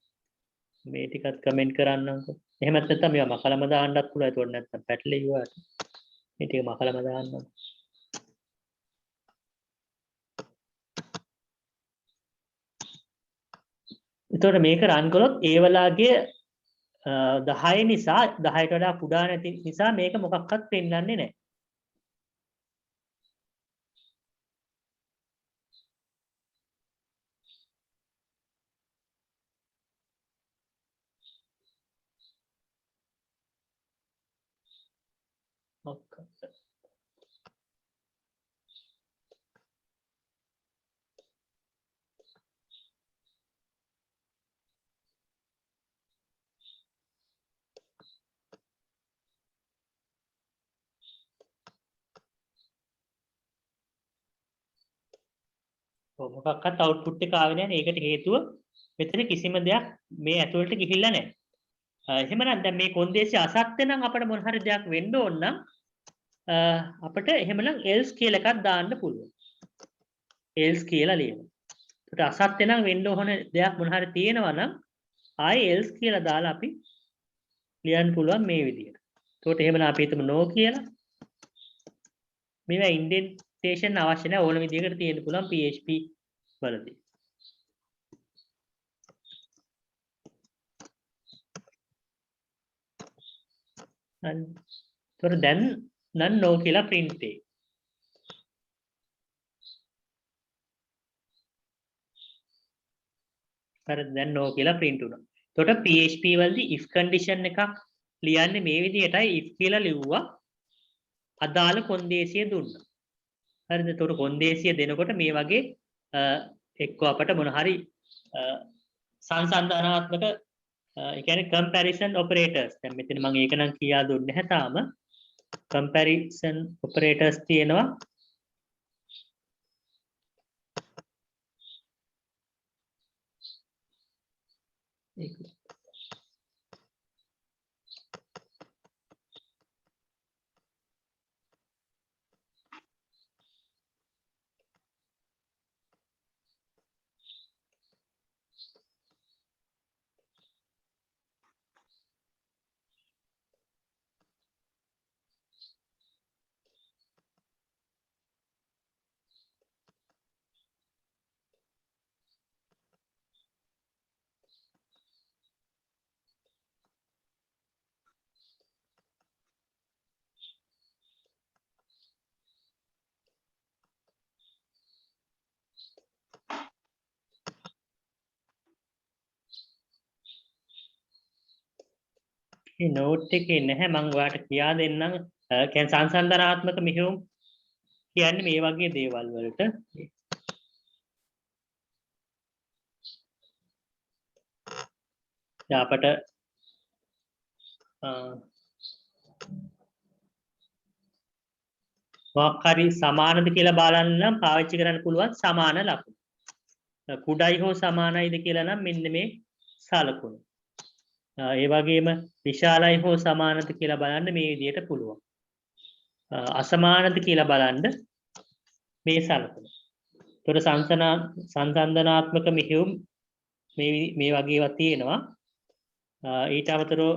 මේ ටිකත් කමෙන්ට් කරන්නම්කෝ. එහෙමත් නැත්නම් මේවා මකලම දාන්නත් පුළුවන්. ඒකට නැත්නම් පැටලෙයිවාට. මේ ටික මකලම දාන්නම්. ඒතකොට මේක රන් කළොත් ඒ වලාගේ 10 නිසා 10ට වඩා කුඩා නැති නිසා මේක මොකක්වත් පෙන්වන්නේ නැහැ. මොකක්වත් අවුට්පුට් එක ආවේ නැහැ. ඒකට හේතුව මෙතන කිසිම දෙයක් මේ ඇතුළට ගිහිල්ලා නැහැ. එහෙමනම් දැන් මේ කොන්දේසිය අසත්‍ය නම් අපිට මොන හරි දෙයක් වෙන්න ඕන නම් අපිට එහෙමනම් else කියලා එකක් දාන්න පුළුවන්. else කියලා ලියනවා. ඒකට අසත්‍ය නම් වෙන්න ඕන දෙයක් මොන හරි තියෙනවා නම් ආයේ else කියලා දාලා අපි ලියන්න පුළුවන් මේ විදිහට. ඒකට එහෙමනම් අපි හිතමු no කියලා. මේවා indentation අවශ්‍ය නැහැ. ඕන විදිහකට තියෙන්න පුළුවන් PHP වලදී. ඒතර දැන් none no කියලා print වෙයි. හරි දැන් no කියලා print වුණා. එතකොට PHP වලදී if condition එකක් ලියන්නේ මේ විදිහටයි if කියලා ලිව්වා. අදාළ කොන්දේසිය දුන්නා. හරිද? එතකොට කොන්දේසිය දෙනකොට මේ වගේ එක්ක අපට මොන හරි සංසන්දනාත්මක ඒ කියන්නේ comparison operators දැන් මෙතන මම ඒක නම් කියා දුන්නේ නැහැ තාම comparison operators තියෙනවා මේ නෝට් එකේ නැහැ මම ඔයාලට කියා දෙන්නම් කියන්නේ සංසන්දනාත්මක මෙහෙයුම් කියන්නේ මේ වගේ දේවල් වලට අපට මොකක් හරි සමානද කියලා බලන්න නම් පාවිච්චි කරන්න පුළුවන් සමාන ලකුණු. කුඩයි හෝ සමානයිද කියලා නම් මෙන්න මේ සලකුණු. ඒ වගේම විශාලයි හෝ සමානද කියලා බලන්න මේ විදිහට පුළුවන්. අසමානද කියලා බලන්න මේ සලකුණ. ඒතර සංසන්දනාත්මක මෙහෙයුම් මේ වගේ ඒවා තියෙනවා. ඊට අමතරව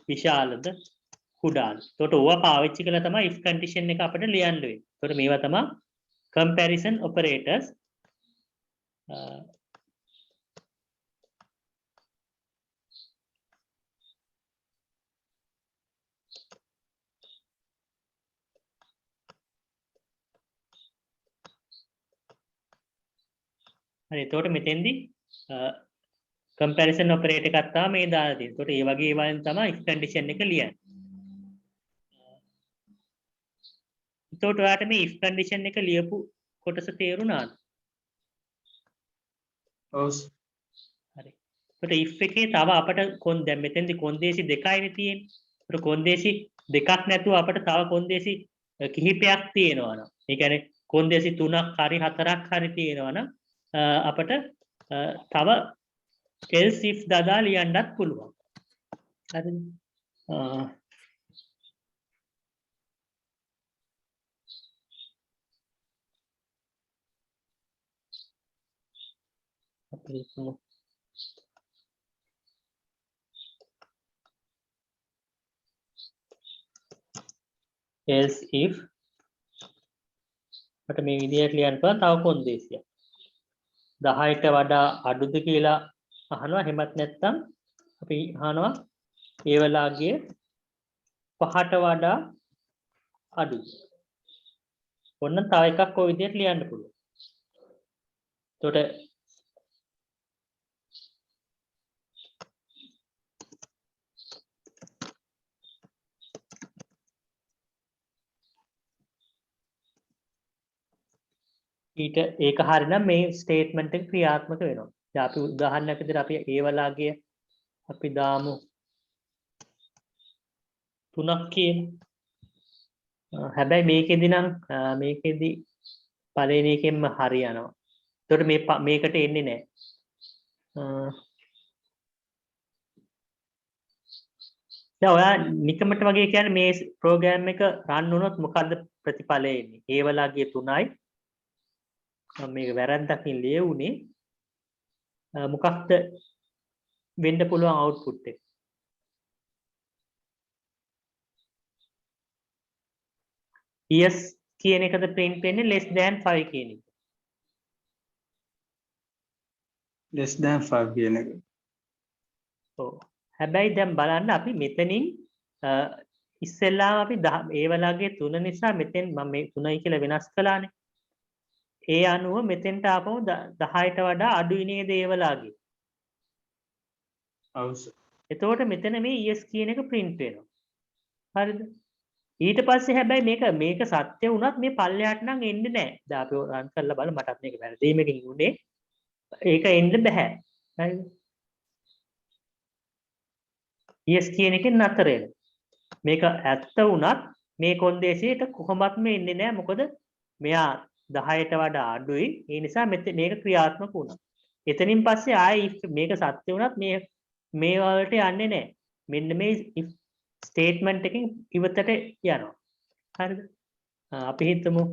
විශාලද කුඩාද. ඒතකොට ඕවා පාවිච්චි කරලා තමයි if condition එක අපිට ලියන්න වෙන්නේ. ඒතකොට මේවා තමයි comparison operators. හරි එතකොට මෙතෙන්දි comparison operator එකක් තමයි මේ දාලා තියෙන්නේ. එතකොට මේ වගේ ඒවායින් තමයි if condition එක ලියන්නේ. එතකොට ඔයාලට මේ if condition එක ලියපු කොටස තේරුණාද?
ඔව්.
හරි. එතකොට if එකේ තව අපට දැන් මෙතෙන්දි කොන්දේසි දෙකයිනේ තියෙන්නේ. එතකොට කොන්දේසි දෙකක් නැතුව අපිට තව කොන්දේසි කිහිපයක් තියෙනවා නම්. ඒ කියන්නේ කොන්දේසි 3ක් හරි 4ක් හරි තියෙනවා නම් අපට තව else if දදා ලියන්නත් පුළුවන්. හරිද? අපි else if අපිට මේ විදිහට ලියන්න පුළුවන් තව කොන්දේසියක්. 10ට වඩා අඩුද කියලා අහනවා. එහෙමත් නැත්නම් අපි අහනවා ඒ වෙලාවගේ 5ට වඩා අඩුයි. ඔන්න තව එකක් ඔය විදිහට ලියන්න පුළුවන්. එතකොට ඊට ඒක හරිනම් මේ ස්ටේට්මන්ට් එක ක්‍රියාත්මක වෙනවා. දැන් අපි උදාහරණයක් විදිහට අපි ඒ වලාගේ අපි දාමු 3ක් කියන. හැබැයි මේකෙදි නම් මේකෙදි පළවෙනි එකෙන්ම හරියනවා. ඒකට මේකට එන්නේ නැහැ. දැන් ඔයා නිකමට වගේ කියන්නේ මේ ප්‍රෝග්‍රෑම් එක රන් වුණොත් මොකද්ද ප්‍රතිඵලය එන්නේ? ඒ වලාගේ 3යි මම මේක වැරද්දකින් ලියුනේ මොකක්ද වෙන්න පුළුවන් අවුට්පුට් එක? yes කියන එකද print වෙන්නේ less than 5 කියන එක.
less than 5 කියන එක.
ඔව්. හැබැයි දැන් බලන්න අපි මෙතනින් ඉස්සෙල්ලාම අපි ඒ වලාගේ 3 නිසා මෙතෙන් මම මේ 3යි කියලා වෙනස් කළානේ. ඒ අනුව මෙතෙන්ට ආපහු 10ට වඩා අඩුයි නේද ඒ වලාගේ.
ඔව්.
එතකොට මෙතන මේ yes කියන එක print වෙනවා. හරිද? ඊට පස්සේ හැබැයි මේක සත්‍ය වුණත් මේ පල්ලයට නම් එන්නේ නැහැ. දැන් අපි රන් කරලා බලමු මටත් මේක වැරදීමකින් උනේ. ඒක එන්න බෑ. හරිද? yes කියන එකෙන් නතර වෙනවා. මේක ඇත්ත වුණත් මේ කොන්දේසියට කොහොමත්ම එන්නේ නැහැ. මොකද මෙයා 10ට වඩා අඩුයි. ඒ නිසා මේක ක්‍රියාත්මක වුණා. එතනින් පස්සේ ආයේ මේක සත්‍ය වුණත් මේ මේ වලට යන්නේ නැහැ. මෙන්න මේ if statement එකකින් ඉවතට යනවා. හරිද? අපි හිතමු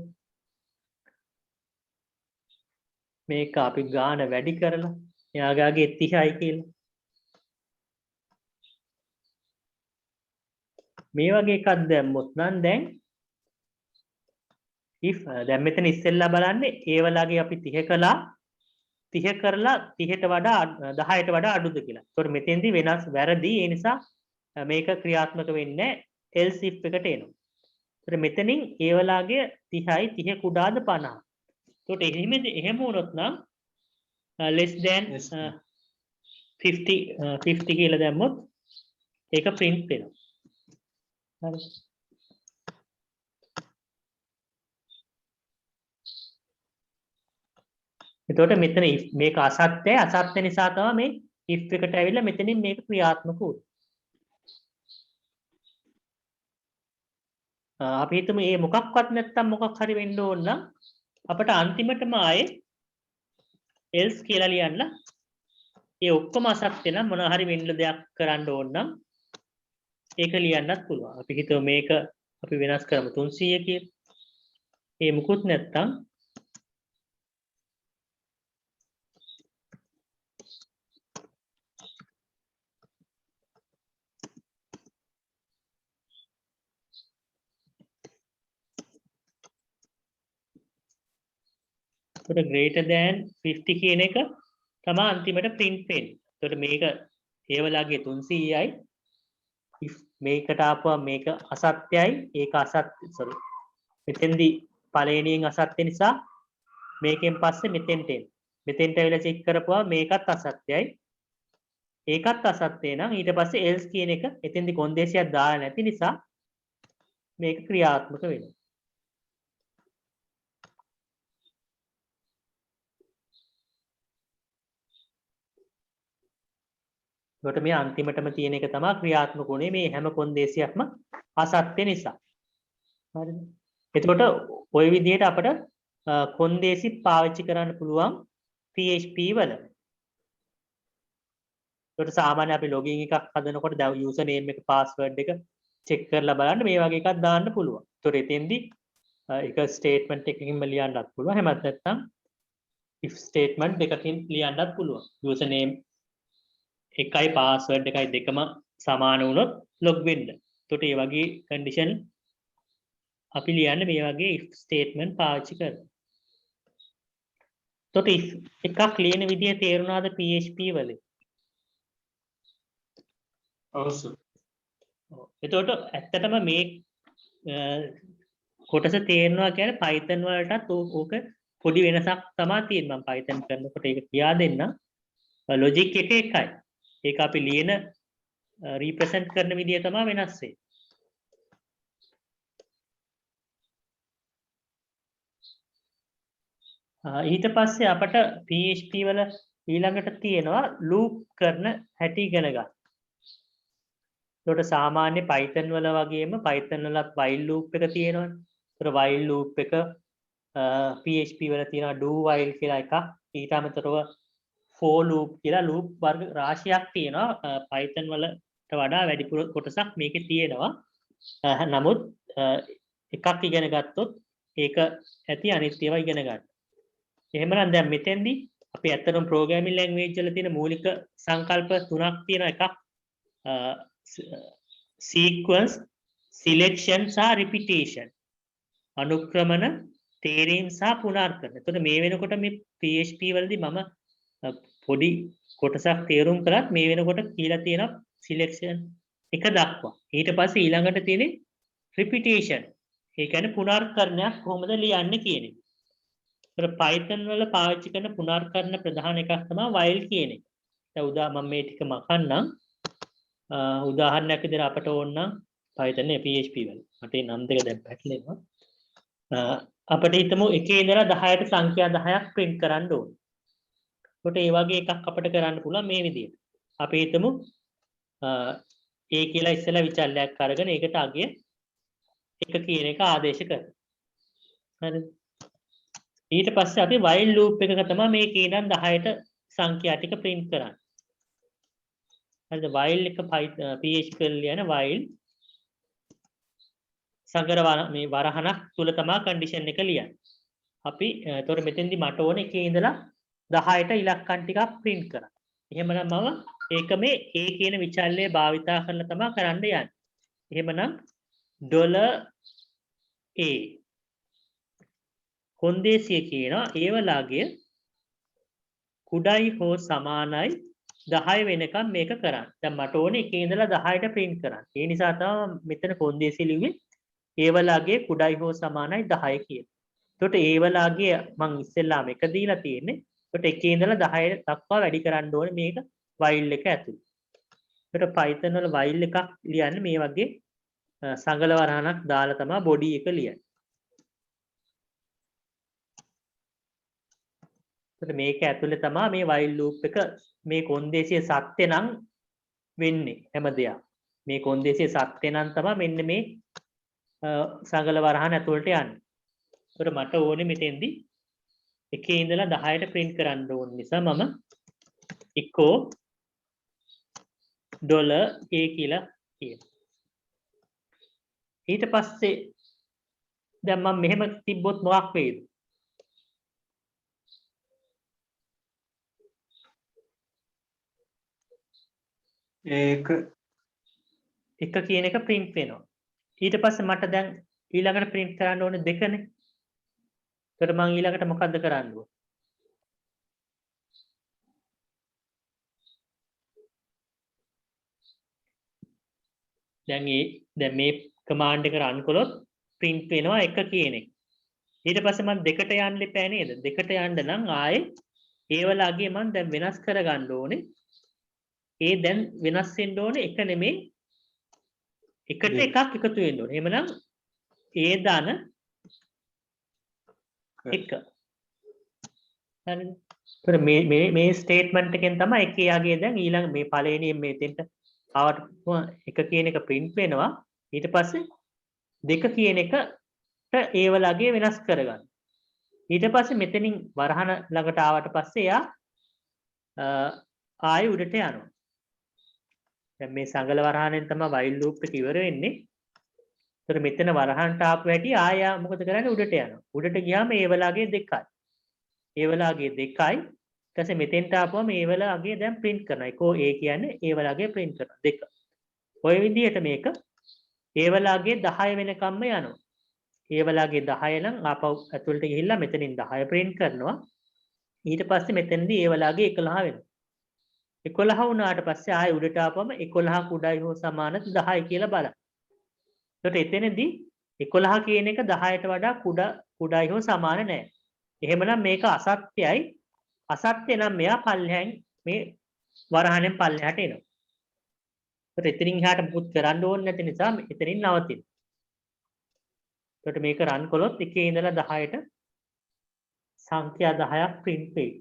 මේක අපි ගාන වැඩි කරලා එයාගේ 30යි කියලා. මේ වගේ එකක් දැම්මොත් නම් දැන් if දැන් මෙතන ඉස්සෙල්ලා බලන්නේ ඒවලාගේ අපි 30 කළා 30 කරලා 30ට වඩා 10ට වඩා අඩුද කියලා. ඒතකොට මෙතෙන්දී වෙනස් වැරදි. ඒ නිසා මේක ක්‍රියාත්මක වෙන්නේ else if එකට එනවා. ඒතකොට මෙතනින් ඒවලාගේ 30යි 30 කුඩාද 50. ඒතකොට එහෙම වුණොත් නම් less than 50 කියලා දැම්මොත් ඒක print වෙනවා. හරි. එතකොට මෙතන මේක අසත්‍ය නිසා තමයි මේ if එකට ඇවිල්ලා මෙතනින් මේක ක්‍රියාත්මක වුනේ. අපි හිතමු මේ මොකක්වත් නැත්තම් මොකක් හරි වෙන්න ඕන නම් අපිට අන්තිමටම ආයේ else කියලා ලියන්න ඒ ඔක්කොම අසත්‍ය නම් මොනවා හරි වෙන්න දෙයක් කරන්න ඕන නම් ඒක ලියන්නත් පුළුවන්. අපි හිතමු මේක අපි වෙනස් කරමු 300 කියලා. ඒ මුකුත් නැත්තම් greater than 50 කියන එක තමයි අන්තිමට print වෙන්නේ. එතකොට මේක ඒවලාගේ 300යි if මේකට ආපුවා මේක අසත්‍යයි ඒක අසත්‍ය sorry මෙතෙන්දී පළවෙනියෙන් අසත්‍ය නිසා මේකෙන් පස්සේ මෙතෙන්ට එන්න. මෙතෙන්ට ඇවිල්ලා චෙක් කරපුවා මේකත් අසත්‍යයි ඒකත් අසත්‍ය නම් ඊට පස්සේ else කියන එක එතෙන්දී කොන්දේසියක් දාලා නැති නිසා මේක ක්‍රියාත්මක වෙනවා. ඒකට මේ අන්තිමටම තියෙන එක තමයි ක්‍රියාත්මක වුනේ මේ හැම කොන්දේසියක්ම අසත්‍ය නිසා. හරිද? එතකොට ওই විදිහට අපිට කොන්දේසි පාවිච්චි කරන්න පුළුවන් PHP වල. ඒකට සාමාන්‍ය අපි login එකක් හදනකොට දැන් user name එක password එක check කරලා බලන්න මේ වගේ එකක් දාන්න පුළුවන්. ඒතකොට එතෙන්දී එක statement එකකින්ම ලියන්නත් පුළුවන්. එහෙම නැත්නම් if statement දෙකකින් ලියන්නත් පුළුවන්. user name එකයි password එකයි දෙකම සමාන වුණොත් log වෙන්න. එතකොට මේ වගේ condition අපි ලියන්නේ මේ වගේ if statement පාවිච්චි කරලා. එතකොට if එකක් ලියන විදිය තේරුණාද PHP වල?
අවශ්‍ය.
එතකොට ඇත්තටම මේ කොටස තේරෙනවා කියන්නේ Python වලටත් ඕක පොඩි වෙනසක් තමයි තියෙන්නේ. මම Python කරනකොට ඒක කියා දෙන්නම්. logic එක එකයි. ඒක අපි ලියන represent කරන විදිය තමයි වෙනස් වෙන්නේ. ඊට පස්සේ අපට PHP වල ඊළඟට තියෙනවා loop කරන හැටි ඉගෙන ගන්න. ඒකට සාමාන්‍ය Python වල වගේම Python වලත් while loop එක තියෙනවනේ. ඒතර while loop එක PHP වල තියෙනවා do while කියලා එකක්. ඊට අමතරව for loop කියලා loop වර්ග රාශියක් තියෙනවා. Python වලට වඩා වැඩිපුර කොටසක් මේකේ තියෙනවා. නමුත් එකක් ඉගෙන ගත්තොත් ඒක ඇති අනිත් ඒවා ඉගෙන ගන්න. එහෙමනම් දැන් මෙතෙන්දී අපි ඇත්තටම programming language වල තියෙන මූලික සංකල්ප තුනක් තියෙන එකක් sequence, selection සහ repetition. අනුක්‍රමන, තේරීම් සහ පුනර්කරණ. එතකොට මේ වෙනකොට මේ PHP වලදී මම පොඩි කොටසක් තේරුම් කරත් මේ වෙනකොට කියලා තියෙනවා selection එක දක්වා. ඊට පස්සේ ඊළඟට තියෙන්නේ repetition. ඒ කියන්නේ පුනර්කරණයක් කොහොමද ලියන්නේ කියන එක. Python වල පාවිච්චි කරන පුනර්කරණ ප්‍රධාන එකක් තමයි while කියන එක. දැන් මම මේ ටික මකන්නම්. උදාහරණයක් විදිහට අපට ඕන නම් Python නේ PHP වල. මට මේ නම් දෙක දැන් පැටලෙනවා. අපිට හිතමු එකේ ඉඳලා 10ට සංඛ්‍යා 10ක් print කරන්න ඕන. ඒකට ඒ වගේ එකක් අපිට කරන්න පුළුවන් මේ විදිහට. අපි හිතමු A කියලා ඉස්සෙල්ලා විචල්යක් අරගෙන ඒකට අගය 1 කියන එක ආදේශ කරනවා. හරිද? ඊට පස්සේ අපි while loop එකක තමයි මේකේ ඉඳන් 10ට සංඛ්‍යා ටික print කරන්නේ. හරිද while එක PHP කරලා ලියන while සංගර මේ වරහණක් තුල තමයි කන්ඩිෂන් එක ලියන්නේ. අපි එතකොට මෙතෙන්දි මට ඕනේ එකේ ඉඳලා 10ට ඉලක්කම් ටිකක් print කරන්න. එහෙමනම් මම ඒක මේ a කියන විචල්‍යය භාවිතා කරලා තමයි කරන්න යන්නේ. එහෙමනම් $a කොන්දේසිය කියනවා ඒ වලාගේ කුඩයි හෝ සමානයි 10 වෙනකම් මේක කරන්න. දැන් මට ඕනේ එකේ ඉඳලා 10ට print කරන්න. ඒ නිසා තමයි මෙතන කොන්දේසිය ලිව්වේ ඒ වලාගේ කුඩයි හෝ සමානයි 10 කියලා. එතකොට ඒ වලාගේ මම ඉස්සෙල්ලාම එක දීලා තියෙන්නේ. එතකොට එකේ ඉඳලා 10 දක්වා වැඩි කරන්න ඕනේ මේක while එක ඇතුළේ. එතකොට Python වල while එකක් ලියන්නේ මේ වගේ සංගල වරහණක් දාලා තමයි body එක ලියන්නේ. එතකොට මේක ඇතුළේ තමයි මේ while loop එක මේ කොන්දේසිය සත්‍ය නම් වෙන්නේ හැම දෙයක්. මේ කොන්දේසිය සත්‍ය නම් තමයි මෙන්න මේ සංගල වරහණ ඇතුළට යන්නේ. ඒකට මට ඕනේ මෙතෙන්දි එකේ ඉඳලා 10ට print කරන්න ඕන නිසා මම echo $a කියලා කියනවා. ඊට පස්සේ දැන් මම මෙහෙම තිබ්බොත් මොකක් වෙයිද?
ඒක
කියන එක print වෙනවා. ඊට පස්සේ මට දැන් ඊළඟට print කරන්න ඕනේ 2නේ. එතකොට මම ඊළඟට මොකද්ද කරන්න ඕනේ? දැන් මේ command එක run කළොත් print වෙනවා 1 කියන එක. ඊට පස්සේ මම 2ට යන්න එපා නේද? 2ට යන්න නම් ආයේ ඒ වලාගේ මම දැන් වෙනස් කරගන්න ඕනේ. ඒ දැන් වෙනස් වෙන්න ඕනේ 1 නෙමෙයි එකට එකක් එකතු වෙන්න ඕනේ. එහෙමනම් ඒ දාන 1. හරිද? ඒතර මේ ස්ටේට්මන්ට් එකෙන් තමයි එකේ යගේ දැන් ඊළඟ මේ පළවෙනි මෙතෙන්ට ආවට 1 කියන එක print වෙනවා. ඊට පස්සේ 2 කියන එකට ඒ වලාගේ වෙනස් කරගන්න. ඊට පස්සේ මෙතනින් වරහන ළඟට ආවට පස්සේ එයා ආයෙ උඩට යනවා. දැන් මේ සංගල වරහණෙන් තමයි while loop එක ඉවර වෙන්නේ. ඒතර මෙතන වරහණට ආපු හැටි ආය මොකද කරන්නේ උඩට යනවා. උඩට ගියාම ඒ වලාගේ 2යි. ඒ වලාගේ 2යි. ඊට පස්සේ මෙතෙන්ට ආපුවම ඒ වලාගේ දැන් print කරනවා. echo a කියන්නේ ඒ වලාගේ print කරනවා 2. ඔය විදිහට මේක ඒ වලාගේ 10 වෙනකම්ම යනවා. ඒ වලාගේ 10 නම් ආපහු ඇතුළට ගිහිල්ලා මෙතනින් 10 print කරනවා. ඊට පස්සේ මෙතනදී ඒ වලාගේ 11 වෙනවා. 11 වුණාට පස්සේ ආයෙ උඩට ආපුවම 11 කුඩයි හෝ සමානද 10 කියලා බලන්න. එතකොට එතනදී 11 කියන එක 10ට වඩා කුඩයි හෝ සමාන නැහැ. එහෙමනම් මේක අසත්‍යයි. අසත්‍ය නම් මෙයා පල්ලෙහාන් මේ වරහණෙන් පල්ලෙහාට එනවා. එතකොට එතනින් එහාට මුකුත් කරන්න ඕනේ නැති නිසා එතනින් නවතිනවා. එතකොට මේක රන් කළොත් එකේ ඉඳලා 10ට සංඛ්‍යා 10ක් print වෙයි.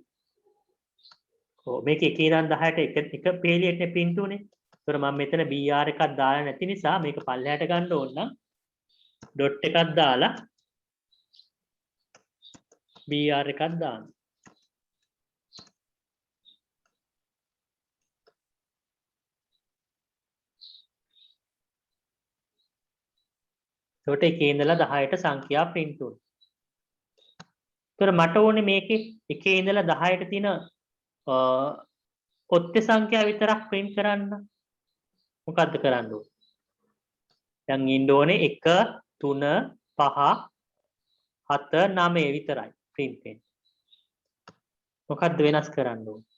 මේක එකේ ඉඳන් 10ට එක පේලියට print උනේ. ඒතර මම මෙතන br එකක් දාලා නැති නිසා මේක පල්ලෙහාට ගන්න ඕන නම් dot එකක් දාලා br එකක් දාන්න. එතකොට එකේ ඉඳලා 10ට සංඛ්‍යා print උනේ. ඒතර මට ඕනේ මේකේ එකේ ඉඳලා 10ට තියෙන ඔත්ත සංඛ්‍යා විතරක් print කරන්න. මොකද්ද කරන්න ඕනේ? දැන් ඉන්න ඕනේ 1 3 5 7 9 විතරයි print වෙන්නේ. මොකද්ද වෙනස් කරන්න ඕනේ?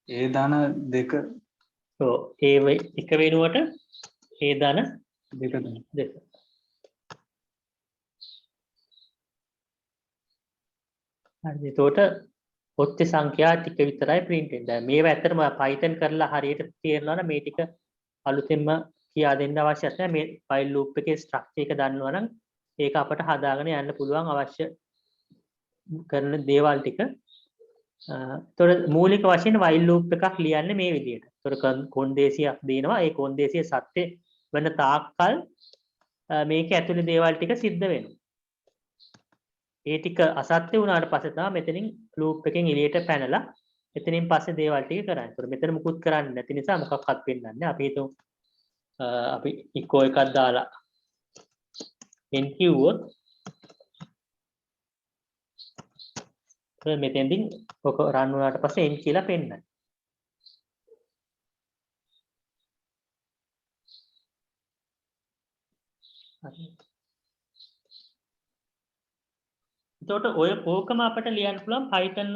ඒ දාන 2.
ඔව් ඒ එක වෙනුවට ඒ දාන
2 දාන්න.
2. හරි එතකොට ඔත්ත සංඛ්‍යා ටික විතරයි print වෙන්නේ. දැන් මේවා ඇත්තටම Python කරලා හරියට තේරෙනවා නම් මේ ටික අලුතෙන්ම කියා දෙන්න අවශ්‍ය නැහැ. මේ while loop එකේ structure එක දන්නවා නම් ඒක අපට හදාගෙන යන්න පුළුවන් අවශ්‍ය කරන දේවල් ටික. එතකොට මූලික වශයෙන් while loop එකක් ලියන්නේ මේ විදිහට. එතකොට කොන්දේසියක් දෙනවා. ඒ කොන්දේසිය සත්‍ය වෙන තාක්කල් මේක ඇතුලේ දේවල් ටික සිද්ධ වෙනවා. ඒ ටික අසත්‍ය වුණාට පස්සේ තමයි මෙතනින් ලූප් එකෙන් එළියට පැනලා එතනින් පස්සේ දේවල් ටික කරන්නේ. ඒතකොට මෙතන මුකුත් කරන්නේ නැති නිසා මොකක්වත් වෙන්නන්නේ නැහැ. අපි හිතමු අපි ඉකෝ එකක් දාලා n කිව්වොත් මෙතෙන්දී ඔක රන් වුණාට පස්සේ n කියලා පෙන්නනවා. එතකොට ඔය ඕකම අපිට ලියන්න පුළුවන් Python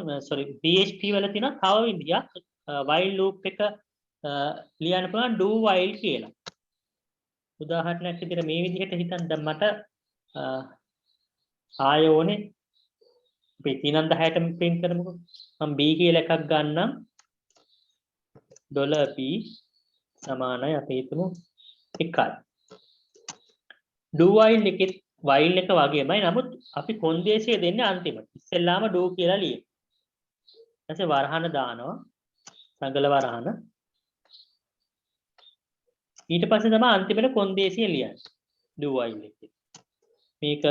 PHP වල තියෙන තව විදියක් while loop එක ලියන්න පුළුවන් do while කියලා. උදාහරණයක් විදිහට මේ විදිහට හිතන්න දැන් මට ආය ඕනේ අපි 310ට print කරමුකෝ. මම b කියලා එකක් ගන්නම්. $b සමානයි අපි හිතමු 1යි. do while එකේ while එක වගේමයි නමුත් අපි කොන්දේසිය දෙන්නේ අන්තිමට. ඉස්සෙල්ලාම do කියලා ලියමු. ඊට පස්සේ වරහන දානවා. සංගල වරහන. ඊට පස්සේ තමයි අන්තිමට කොන්දේසිය ලියන්නේ. do while එකේ. මේක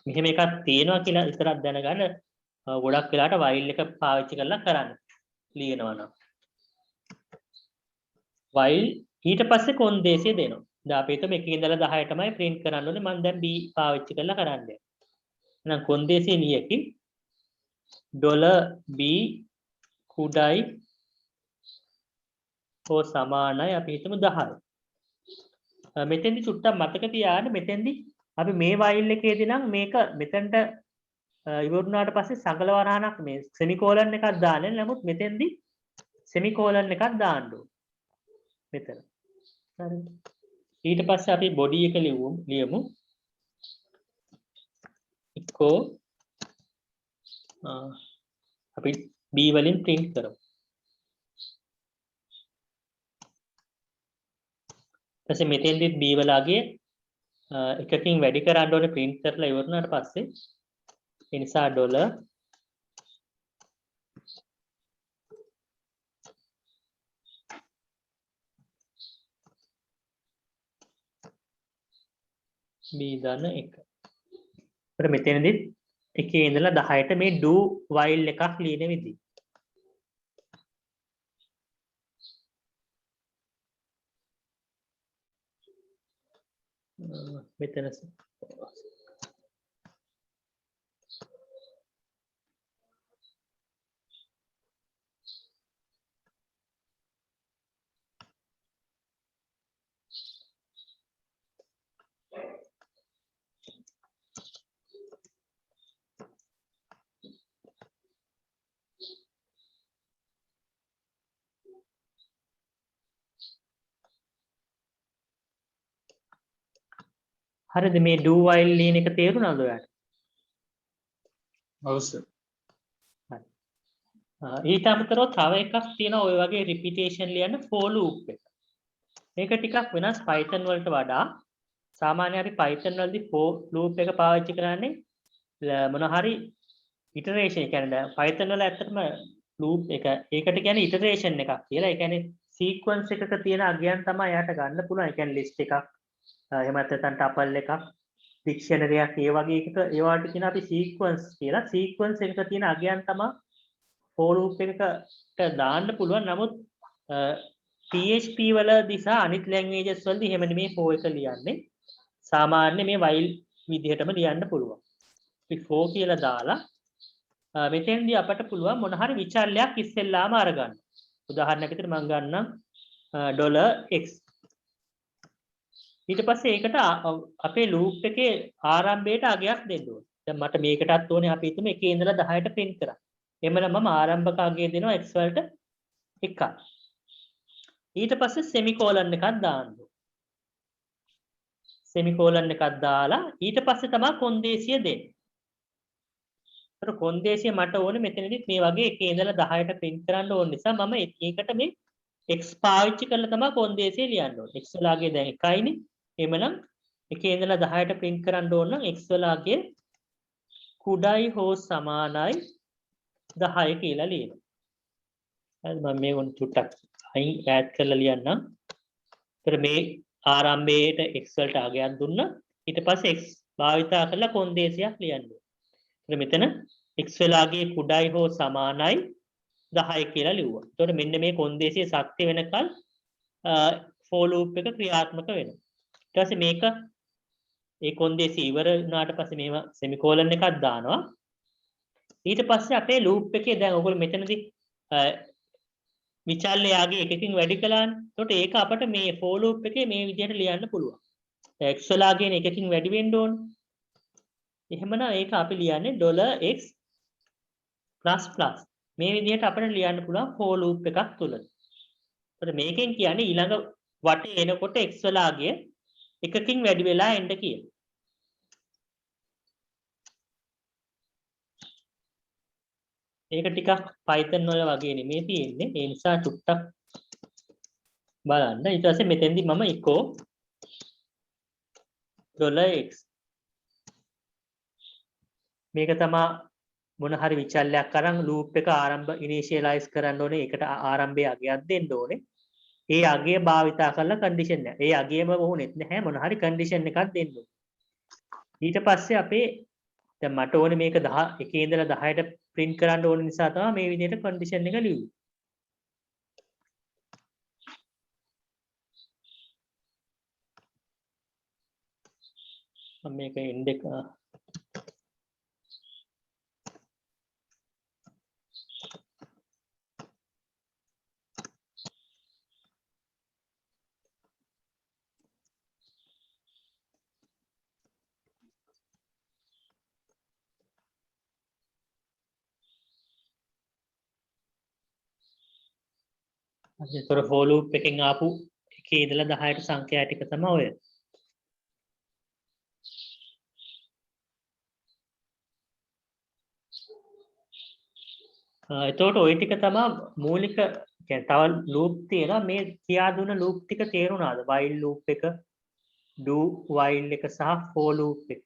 මෙහෙම එකක් තියෙනවා කියලා විතරක් දැනගන්න ගොඩක් වෙලාවට while එක පාවිච්චි කරලා කරන්න. ලියනවා නම්. while ඊට පස්සේ කොන්දේසිය දෙනවා. දැන් අපි හිතමු 1 ඉඳලා 10 තමයි print කරන්න ඕනේ. මම දැන් b පාවිච්චි කරලා කරන්නේ. එහෙනම් කොන්දේසිය ලියකි $b කුඩයි හෝ සමානයි අපි හිතමු 10යි. මෙතෙන්දි චුට්ටක් මතක තියාගන්න මෙතෙන්දි අපි මේ while එකේදී නම් මේක මෙතනට ඉවරුනාට පස්සේ සගල වරහණක් මේ semicolon එකක් දාන්නේ. නමුත් මෙතෙන්දි semicolon එකක් දාන්න ඕනේ. මෙතන. හරිද? ඊට පස්සේ අපි body එක ලියමු. echo අපි b වලින් print කරමු. ඊපස්සේ මෙතෙන්දි b වලගේ එකකින් වැඩි කරන්න ඕනේ print කරලා ඉවරනාට පස්සේ ඒ නිසා $b දාන 1. අපිට මෙතනදී 1 ඉඳලා 10ට මේ do while එකක් ලියන විදිහ. මෙතන හරිද මේ do while ලියන එක තේරුණාද ඔයාලට?
ඔව් සර්.
ඊට අමතරව තව එකක් තියෙනවා ඔය වගේ repetition ලියන්න for loop එක. මේක ටිකක් වෙනස් Python වලට වඩා. සාමාන්‍යයෙන් අපි Python වලදී for loop එක පාවිච්චි කරන්නේ මොන හරි iteration කියන්නේ Python වල ඇත්තටම loop එක ඒකට කියන්නේ iteration එකක් කියලා. ඒ කියන්නේ sequence එකක තියෙන අගයන් තමයි එයාට ගන්න පුළුවන්. ඒ කියන්නේ list එකක් එහෙම නැත්නම් tuple එකක් dictionary එකක් ඒ වගේ එකක ඒවට කියන අපි sequence කියලා. sequence එකක තියෙන අගයන් තමයි for loop එකකට දාන්න පුළුවන්. නමුත් PHP වල දිසා අනිත් languages වලදී එහෙම නෙමෙයි for එක ලියන්නේ. සාමාන්‍ය මේ while විදිහටම ලියන්න පුළුවන්. අපි for කියලා දාලා මෙතෙන්දී අපට පුළුවන් මොන හරි විචල්යක් ඉස්සෙල්ලාම අරගන්න. උදාහරණයක් විදිහට මම ගන්නම් $x. ඊට පස්සේ ඒකට අපේ loop එකේ ආරම්භයට අගයක් දෙන්න ඕනේ. දැන් මට මේකටත් ඕනේ අපි හිතමු 1 ඉඳලා 10ට print කරා. එhmenan මම ආරම්භක අගය දෙනවා x වලට 1යි. ඊට පස්සේ semicolon එකක් දාන්න ඕනේ. semicolon එකක් දාලා ඊට පස්සේ තමයි කොන්දේසිය දෙන්නේ. ඒතර කොන්දේසිය මට ඕනේ මෙතනදිත් මේ වගේ 1 ඉඳලා 10ට print කරන්න ඕන නිසා මම ඒකට මේ x පාවිච්චි කරලා තමයි කොන්දේසිය ලියන්න ඕනේ. x වලගේ දැන් 1යිනේ. එhmenan 1 ඉඳලා 10ට print කරන්න ඕන නම් x වලගේ කුඩයි හෝ සමානයි 10 කියලා ලියනවා. හරිද? මම මේක චුට්ටක් අයින් ඈඩ් කරලා ලියන්නම්. ඒතර මේ ආරම්භයේට x වලට අගයක් දුන්නා. ඊට පස්සේ x භාවිතා කරලා කොන්දේසියක් ලියන්න ඕනේ. එතකොට මෙතන x වෙලාගේ කුඩායි හෝ සමානයි 10 කියලා ලිව්වා. එතකොට මෙන්න මේ කොන්දේසිය සත්‍ය වෙනකල් for loop එක ක්‍රියාත්මක වෙනවා. ඊට පස්සේ මේක ඒ කොන්දේසිය ඉවර වුණාට පස්සේ මේව semicolon එකක් දානවා. ඊට පස්සේ අපේ loop එකේ දැන් ඔයගොල්ලෝ මෙතනදී විචල්්‍ය යාගේ එකකින් වැඩි කළානේ. එතකොට ඒක අපිට මේ for loop එකේ මේ විදිහට ලියන්න පුළුවන්. x වෙලාගෙන එකකින් වැඩි වෙන්න ඕනේ. එහෙමනම් ඒක අපි ලියන්නේ $x මේ විදිහට අපිට ලියන්න පුළුවන් for loop එකක් තුල. එතකොට මේකෙන් කියන්නේ ඊළඟ වටේ එනකොට x වෙලාගේ එකකින් වැඩි වෙලා එන්න කියලා. ඒක ටිකක් Python වල වගේ නෙමෙයි තියෙන්නේ. ඒ නිසා චුට්ටක් බලන්න. ඊට පස්සේ මෙතෙන්දී මම echo $x මේක තමයි මොන හරි විචල්යක් අරන් loop එක ආරම්භ initialize කරන්න ඕනේ. ඒකට ආරම්භයේ අගයක් දෙන්න ඕනේ. ඒ අගය භාවිතා කරලා condition එක. ඒ අගයම වුණෙත් නැහැ මොන හරි condition එකක් දෙන්න ඕනේ. ඊට පස්සේ අපේ දැන් මට ඕනේ මේක 10 එකේ ඉඳලා 10ට print කරන්න ඕන නිසා තමයි මේ විදිහට condition එක ලියුවේ. මම මේක index ඒතර for loop එකෙන් ආපු එකේ ඉඳලා 10ට සංඛ්‍යා ටික තමයි ඔය. එතකොට ওই ටික තමයි මූලික කියන්නේ තව loop තියෙනවා මේ කියා දුන්න loop ටික තේරුණාද? while loop එක, do while එක සහ for loop එක.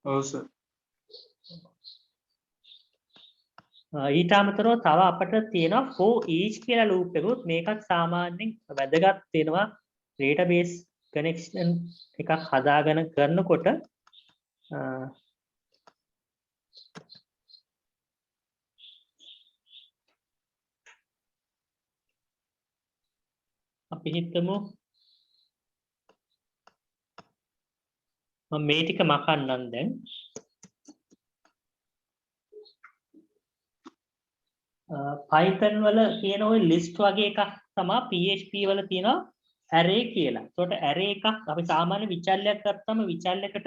ඔව් සර්.
ඊට අමතරව තව අපිට තියෙනවා for each කියලා loop එකකුත් මේකත් සාමාන්‍යයෙන් වැදගත් වෙනවා database connection එකක් හදාගෙන කරනකොට අපි හිතමු මම මේ ටික මකන්නම් දැන් Python වල තියෙන ওই list වගේ එකක් තමයි PHP වල තියෙනවා array කියලා. ඒකට array එකක් අපි සාමාන්‍ය විචල්යක් ගත්තම විචල්යකට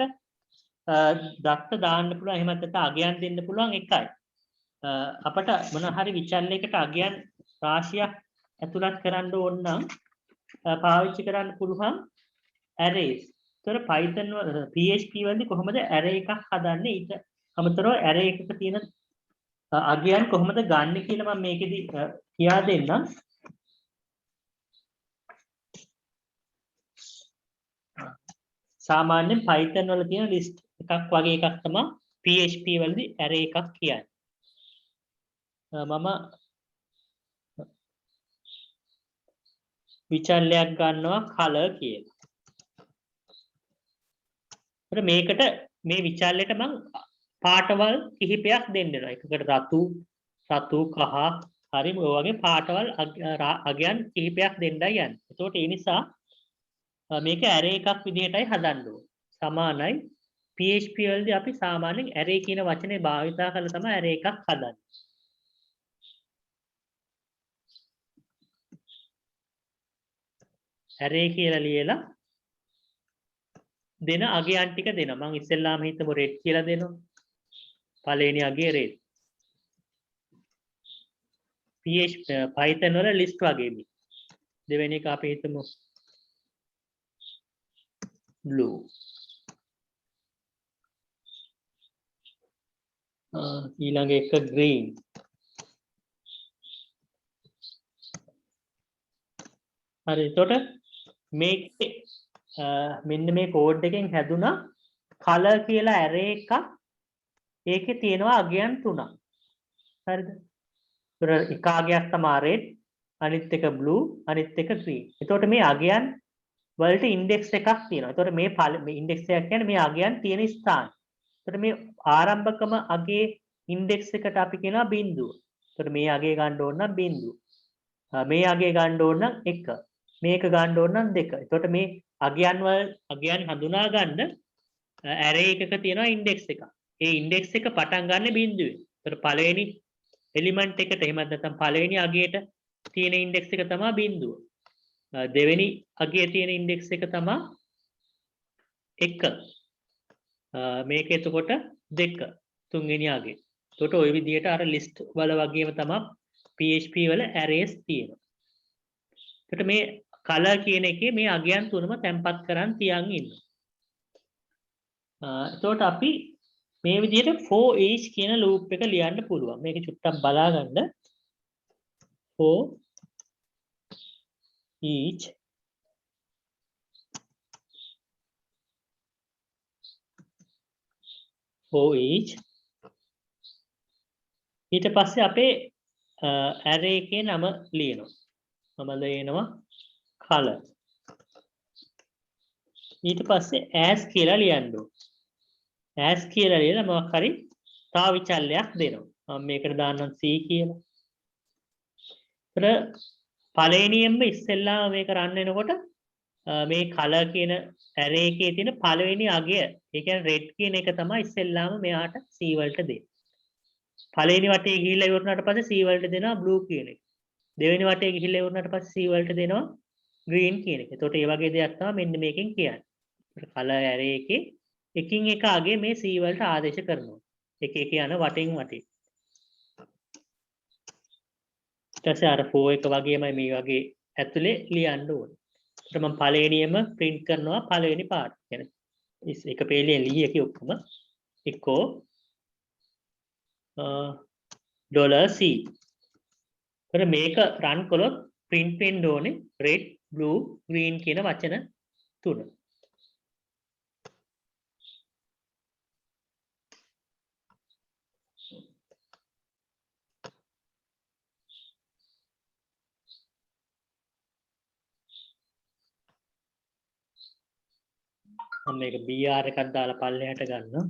දත්ත දාන්න පුළුවන් එහෙම නැත්නම් අගයන් දෙන්න පුළුවන් එකයි. අපට මොන හරි විචල්යකට අගයන් රාශියක් ඇතුළත් කරන්න ඕන නම් පාවිච්චි කරන්න පුළුවන් arrays. ඒතර Python වල PHP වලදී කොහොමද array එකක් හදන්නේ? ඊට අමතරව array එකක තියෙන අගයන් කොහොමද ගන්න කියලා මම මේකෙදි කියා දෙන්නම්. සාමාන්‍යයෙන් Python වල තියෙන list එකක් වගේ එකක් තමයි PHP වලදී array එකක් කියන්නේ. මම විචල්යක් ගන්නවා color කියලා. ඊට මේකට මේ විචල්යට මම පාටවල් කිහිපයක් දෙන්න වෙනවා. එකකට රතු කහ හරි ඔය වගේ පාටවල් අගයන් කිහිපයක් දෙන්නයි යන්නේ. ඒකට ඒ නිසා මේක array එකක් විදිහටයි හදන්න ඕනේ. සමානයි PHP වලදී අපි සාමාන්‍යයෙන් array කියන වචනේ භාවිතා කරලා තමයි array එකක් හදන්නේ. array කියලා ලියලා දෙන අගයන් ටික දෙනවා. මම ඉස්සෙල්ලාම හිතමු red කියලා දෙනවා. පළවෙනි අගය red. Python වල list වගේ මේ. දෙවෙනි එක අපි හිතමු blue. ඊළඟ එක green. හරි එතකොට මේකේ මෙන්න මේ කෝඩ් එකෙන් හැදුනා color කියලා array එකක්. ඒකේ තියෙනවා අගයන් 3ක්. හරිද? ඒතර එක අගයක් තමයි red, අනිත් එක blue, අනිත් එක green. එතකොට මේ අගයන් වලට ඉන්ඩෙක්ස් එකක් තියෙනවා. එතකොට මේ ඉන්ඩෙක්ස් එක කියන්නේ මේ අගයන් තියෙන ස්ථාන. එතකොට මේ ආරම්භකම අගේ ඉන්ඩෙක්ස් එකට අපි කියනවා බිඳුව. එතකොට මේ අගේ ගන්න ඕන නම් බිඳුව. මේ අගේ ගන්න ඕන නම් 1. මේක ගන්න ඕන නම් 2. එතකොට මේ අගයන් හඳුනා ගන්න ඇරේ එකක තියෙනවා ඉන්ඩෙක්ස් එකක්. ඒ ඉන්ඩෙක්ස් එක පටන් ගන්න බිඳුවේ. එතකොට පළවෙනි එලිමන්ට් එකට එහෙම නැත්නම් පළවෙනි අගයට තියෙන ඉන්ඩෙක්ස් එක තමයි බිඳුව. දෙවෙනි අගයේ තියෙන ඉන්ඩෙක්ස් එක තමයි 1. මේක එතකොට 2. තුන්වෙනි අගේ. එතකොට ওই විදිහට අර ලිස්ට් වල වගේම තමයි PHP වල arrays තියෙනවා. එතකොට මේ color කියන එකේ මේ අගයන් තුනම තැම්පත් කරන් තියන් ඉන්නවා. එතකොට අපි මේ විදිහට for each කියන loop එක ලියන්න පුළුවන්. මේක චුට්ටක් බලා ගන්න. for each ඊට පස්සේ අපේ array එකේ නම ලියනවා. මම ලියනවා color. ඊට පස්සේ as කියලා ලියන්න ඕන. as කියලා ලියලා මොකක් හරි තව විචල්යක් දෙනවා. මම මේකට දාන්නම් c කියලා. ඊට පළවෙනියෙන්ම ඉස්සෙල්ලාම මේක රන් වෙනකොට මේ color කියන array එකේ තියෙන පළවෙනි අගය, ඒ කියන්නේ red කියන එක තමයි ඉස්සෙල්ලාම මෙයාට c වලට දෙන්නේ. පළවෙනි වටේ ගිහිල්ලා ඉවරනාට පස්සේ c වලට දෙනවා blue කියන එක. දෙවෙනි වටේ ගිහිල්ලා ඉවරනාට පස්සේ c වලට දෙනවා green කියන එක. එතකොට මේ වගේ දෙයක් තමයි මෙන්න මේකෙන් කියන්නේ. color array එකේ එකින් එක අගේ මේ c වලට ආදේශ කරනවා. එක එක යන වටෙන් වටේ. ඊට පස්සේ අර for එක වගේමයි මේ වගේ ඇතුලේ ලියන්න ඕනේ. ඊට මම පළවෙනියම print කරනවා පළවෙනි පාර්ට්. කියන්නේ එක පේලියෙන් ලියකි ඔක්කොම echo $c. ඊට මේක run කළොත් print වෙන්න ඕනේ red, blue, green කියන වචන තුන. මම මේක br එකක් දාලා පල්ලෙහාට ගන්නවා.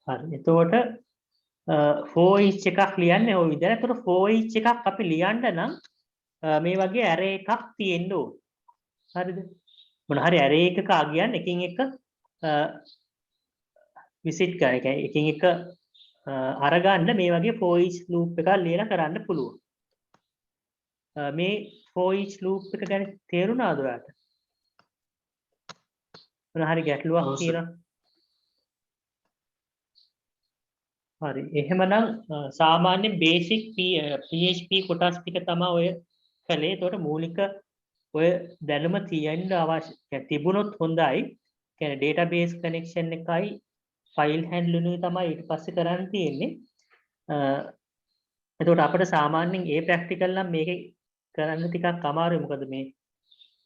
හරි. එතකොට for each එකක් ලියන්නේ ওই විදිහට. එතකොට for each එකක් අපි ලියන්න නම් මේ වගේ array එකක් තියෙන්න ඕන. හරිද? මොන හරි array එකක අගයන් එකින් එක visit කරන එක එකින් එක අරගන්න මේ වගේ for each loop එකක් ලියලා කරන්න පුළුවන්. මේ for each loop එක ගැන තේරුණාද ඔයාලට? මොන හරි ගැටලුවක් තියෙනවා? හරි. එහෙමනම් සාමාන්‍ය බේසික් PHP කොටස් ටික තමයි ඔය කලේ. ඒකට මූලික ඔය දැනුම තියෙන්න අවශ්‍ය තිබුණොත් හොඳයි. කියන්නේ database connection එකයි file handling එකයි තමයි ඊට පස්සේ කරන්න තියෙන්නේ. එතකොට අපිට සාමාන්‍යයෙන් ඒ ප්‍රැක්ටිකල් නම් මේකේ කරන්න ටිකක් අමාරුයි. මොකද මේ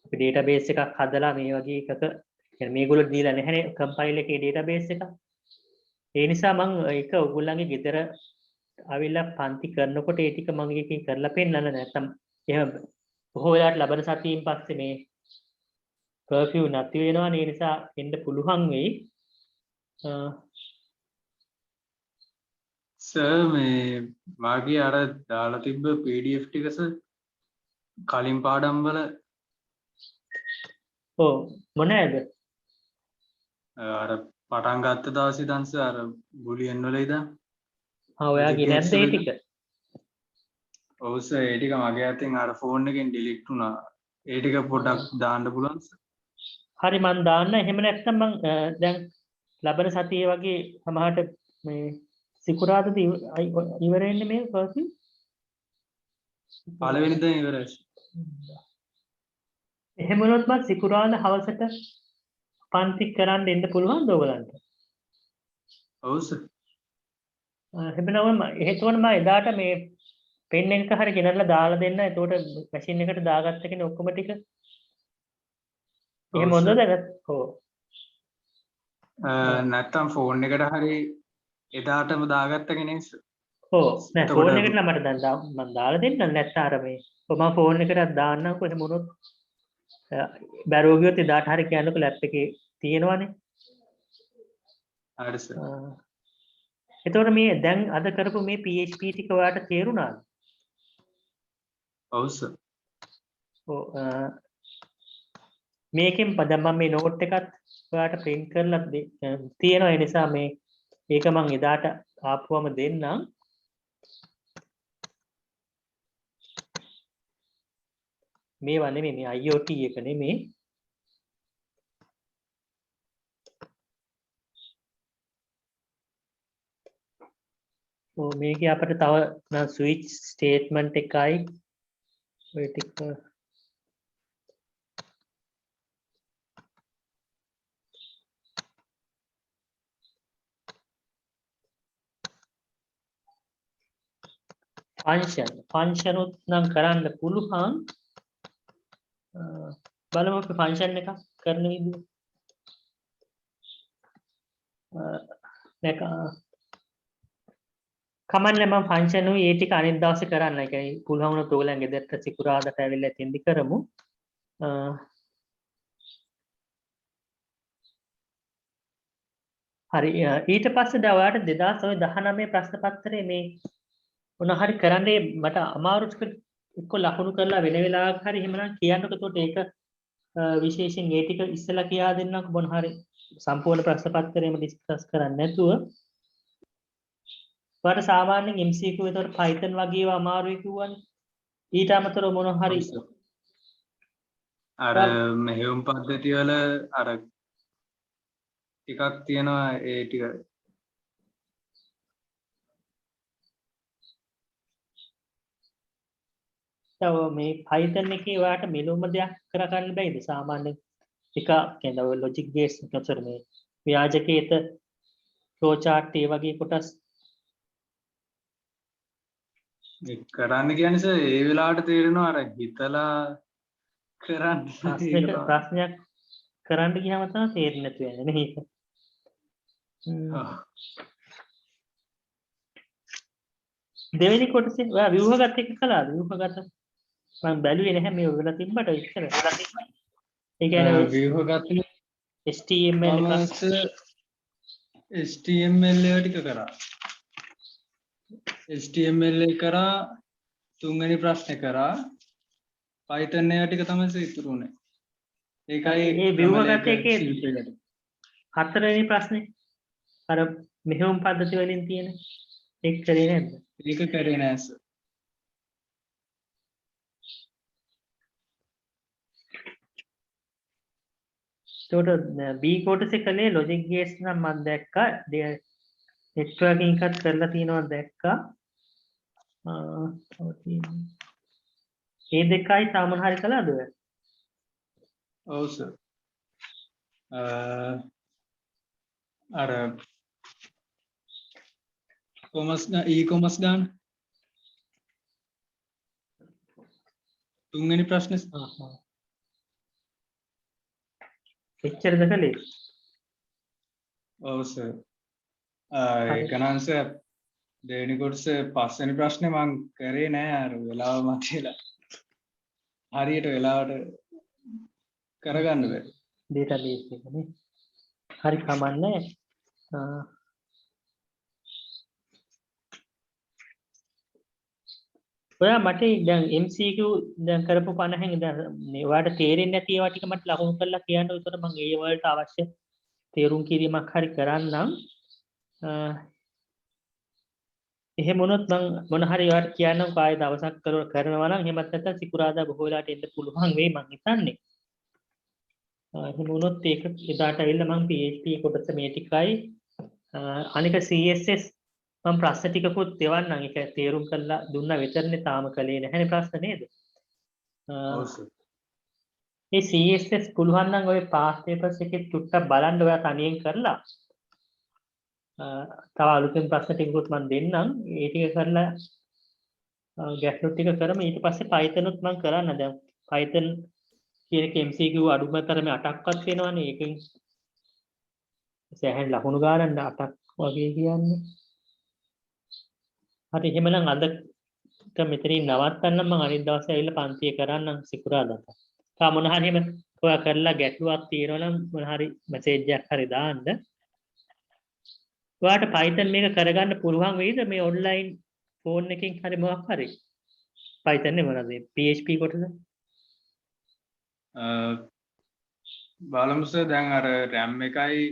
අපි database එකක් හදලා මේ වගේ එකක කියන්නේ මේගොල්ලෝ දීලා නැහැනේ compile එකේ database එක. ඒ නිසා මම ඒක ඔයගොල්ලන්ගේ ගෙදර ආවිල්ලා පන්ති කරනකොට ඒ ටික මම එකකින් කරලා පෙන්නන්න. නැත්නම් එහෙම බොහෝ වෙලාවට ලබන සතියින් පස්සේ මේ කර්ෆියු නැති වෙනවා. ඒ නිසා එන්න පුළුවන් වෙයි.
සර් මේ වාගේ අර දාලා තිබ්බ PDF ටික සර් කලින් පාඩම් වල
ඔව් මොනවාද?
අර පටන් ගත්ත දවසේ ඉඳන් සර් අර බුලියන් වල ඉඳන්
ඔයාගේ නැද්ද ඒ ටික?
ඔව් සර් ඒ ටික මගේ අතින් අර ෆෝන් එකෙන් ඩිලීට් වුණා. ඒ ටික පොඩ්ඩක් දාන්න පුළුවන් සර්?
හරි මම දාන්න. එහෙම නැත්නම් මම දැන් ලබන සතියේ වගේ සමහරට මේ සිකුරාදා ඉවර වෙන්නේ මේ කර්ෆියු?
පළවෙනිදා ඉවරයි.
එහෙම වුණොත් මම සිකුරාදා හවසට පන්ති කරන්න එන්න පුළුවන්ද ඔයගලන්ට?
ඔව් සර්.
හැබැයි එහෙතකොට මම එදාට මේ පෙන් එක හරිය ගෙනල්ලා දාලා දෙන්න. එතකොට මැෂින් එකට දාගත්ත කෙනේ ඔක්කොම ටික. එහෙම
ඔව්
හොඳද?
සර්.
ඔව්.
නැත්තම් ෆෝන් එකට හරි එදාටම දාගත්ත කෙනෙක් සර්.
ඔව් නෑ
එතකොට
ෆෝන් එකට නම් මට දැන් මම දාලා දෙන්නම් නැත්නම් අර මේ ඔව් මම ෆෝන් එකටත් දාන්නම්කො එහෙම වුණොත් බැරුව ගියොත් එදාට හරි කියන්නකො ලැප් එකේ තියෙනවනේ.
හරි සර්.
එතකොට මේ දැන් අද කරපු මේ PHP ටික ඔයාලට තේරුණාද?
ඔව් සර්.
ඔව් මේකෙන් දැන් මම මේ නෝට් එකත් ඔයාලට print කරලා තියෙනවා. ඒ නිසා මේ ඒක මම එදාට ආපුවම දෙන්නම්. මේවා නෙමෙයි මේ IoT එක නෙමෙයි. ඔව් මේකේ අපිට තව ස්විච් ස්ටේට්මන්ට් එකයි ඔය ටික ෆන්ක්ෂන් උත් නම් කරන්න පුළුවන්. බලමු අපි ෆන්ක්ෂන් එකක් කරන විදිහ. කමන්නේ මම ෆන්ක්ෂන් උයි ඒ ටික අනිත් දවසේ කරන්න. ඒ කියන්නේ පුළුවන් වුණොත් ඕගොල්ලන් ගෙදරට සිකුරාදාට ඇවිල්ලා එතෙන්දි කරමු. හරි ඊට පස්සේ දැන් ඔයාලට 2019 ප්‍රශ්න පත්‍රයේ මේ මොන හරි කරන්නේ මට අමාරුට එක්ක ලකුණු කරලා වෙන වෙලාවක හරි එහෙමනම් කියන්නකො. එතකොට ඒක විශේෂයෙන් ඒ ටික ඉස්සලා කියා දෙන්නකො මොන හරි සම්පූර්ණ ප්‍රශ්න පත්‍රයම ඩිස්කස් කරන්නේ නැතුව. ඔයාලට සාමාන්‍යයෙන් MCQ එතකොට Python වගේ ඒවා අමාරුයි කිව්වනේ. ඊට අමතරව මොන හරි
අර මෙහෙයුම් පද්ධති වල අර ටිකක් තියෙනවා ඒ ටික.
මේ Python එකේ ඔයාලට මෙලොම දෙයක් කරගන්න බැයිද? සාමාන්‍යයෙන් එක කියන්නේ ඔය logic gates එකතර මේ ව්‍යාජකේත flow chart ඒ වගේ කොටස්
කරන්න කියන්නේ සර් ඒ වෙලාවට තේරෙනවා අර හිතලා කරන්න
ප්‍රශ්නයක් කරන්න ගියාම තමයි තේරෙන්නේ නැතු වෙන්නේ නේ. දෙවෙනි කොටසේ ඔයා ව්‍යුහගත එක කළාද? ව්‍යුහගත මම බැලුවේ නැහැ මේ ඔයගොල්ලෝ තිබ්බට ඉස්සර. ඒ කියන්නේ
ව්‍යුහගත
HTML එක
HTML එක ටික කරා. HTML එක කරා තුන්වෙනි ප්‍රශ්නේ කරා. Python එක ටික තමයි ඉතුරු උනේ. ඒකයි
ඒ ව්‍යුහගත එකේ හතරවෙනි ප්‍රශ්නේ අර මෙහෙයුම් පද්ධති වලින් තියෙන ඒක කරේ නැද්ද?
ඒක කරේ නෑ සර්.
ඒකට B කොටසේ කලේ logic gates නම් මම දැක්කා. networking එකත් කරලා තියෙනවා දැක්කා. ඒ දෙකයි සාමාන්‍ය හරි කළාද ඔය?
ඔව් සර්. අර e-commerce ගන්න තුන්වෙනි ප්‍රශ්නේ.
එච්චරද කලේ?
ඔව් සර්. ඒක නම් සර් දෙවෙනි කොටසේ පස්වෙනි ප්‍රශ්නේ මම කරේ නෑ අර වෙලාව මතලා. හරියට වෙලාවට කරගන්න බැරි.
database එක නේ. හරි කමන්නේ. ඔයා මට දැන් MCQ දැන් කරපු 50න් දැන් මේ ඔයාලට තේරෙන්නේ නැති ඒවා ටික මට ලකුණු කරලා කියන්න. උතර මම ඒ වලට අවශ්‍ය තේරුම් කිරීමක් හරි කරන්නම්. එහෙම වුණොත් මම මොන හරි ඔයාලට කියන්නම් කාය දවසක් කරනවා නම් එහෙමත් නැත්නම් සිකුරාදා බොහෝ වෙලාවට එන්න පුළුවන් වෙයි මං හිතන්නේ. එහෙම වුණොත් ඒක එදාට ඇවිල්ලා මම PHP කොටස මේ ටිකයි අනික CSS මම ප්‍රශ්න ටිකකුත් දෙවන්නම්. ඒක තේරුම් කරලා දුන්නා විතරනේ තාම කලේ නැහැනේ ප්‍රශ්න නේද?
ඔව් සර්.
මේ CSS පුළුවන් නම් ඔය past papers එකේ චුට්ටක් බලන්න ඔයා තනියෙන් කරලා තව අලුතෙන් ප්‍රශ්න ටිකකුත් මම දෙන්නම්. ඒ ටික කරලා ගැටලු ටික කරමු. ඊට පස්සේ Python උත් මම කරන්න. දැන් Python කියන එක MCQ අඩුම තරමේ 8ක්වත් වෙනවනේ. ඒකෙන් සෑහෙන ලකුණු ගන්න 8ක් වගේ කියන්නේ. හරි එහෙමනම් අද මෙතනින් නවත්තන්න මම අනිත් දවසේ ඇවිල්ලා පන්තිය කරන්නම් සිකුරාදාට. තා මොන හරි එහෙම ඔයා කරලා ගැටලුවක් තියෙනවා නම් මොන හරි මැසේජ් එකක් හරි දාන්න. ඔයාට Python මේක කරගන්න පුළුවන් වෙයිද මේ ඔන්ලයින් ෆෝන් එකකින් හරි මොකක් හරි? Python නේ මොනවද? PHP කොටස?
බලමු සර් දැන් අර RAM එකයි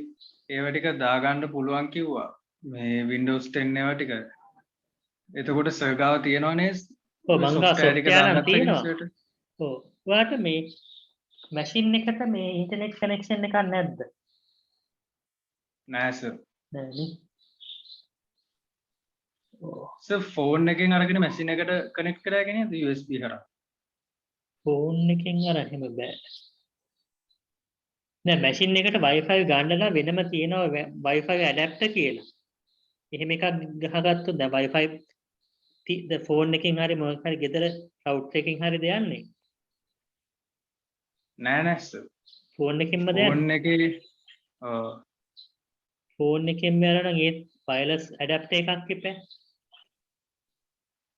ඒව ටික දාගන්න පුළුවන් කිව්වා. මේ Windows 10 ඒවා ටික. එතකොට සර් ගාව තියෙනවනේ
ඔව් මං ගාව
software ටික
software නම්
දාන්නත්
තියෙනවා.
සර්ට.
ඔව්. ඔයාට මේ මැෂින් එකට මේ ඉන්ටර්නෙට් කනෙක්ෂන් එකක් නැද්ද?
නෑ සර්.
නෑ නේ. ඔව්.
සර් ෆෝන් එකෙන් අරගෙන මැෂින් එකට කනෙක්ට් කරගෙන නේද USB කරා?
ෆෝන් එකෙන් අර එහෙම බෑ. නෑ මැෂින් එකට Wi-Fi ගන්නලා වෙනම තියෙනවා Wi-Fi ඇඩැප්ටර් කියලා. එහෙම එකක් ගහගත්තොත් දැන් Wi-Fi ෆෝන් එකකින් හරි මොකක් හරි ගෙදර රවුටර් එකකින් හරි දෙයන්නේ.
නෑ නෑ සර්.
ෆෝන් එකකින්ම දෙයන්නේ.
ෆෝන් එකේ
ෆෝන් එකකින්ම යනවා නම් ඒත් වයර්ලස් ඇඩැප්ටර් එකක් ඉපෑ.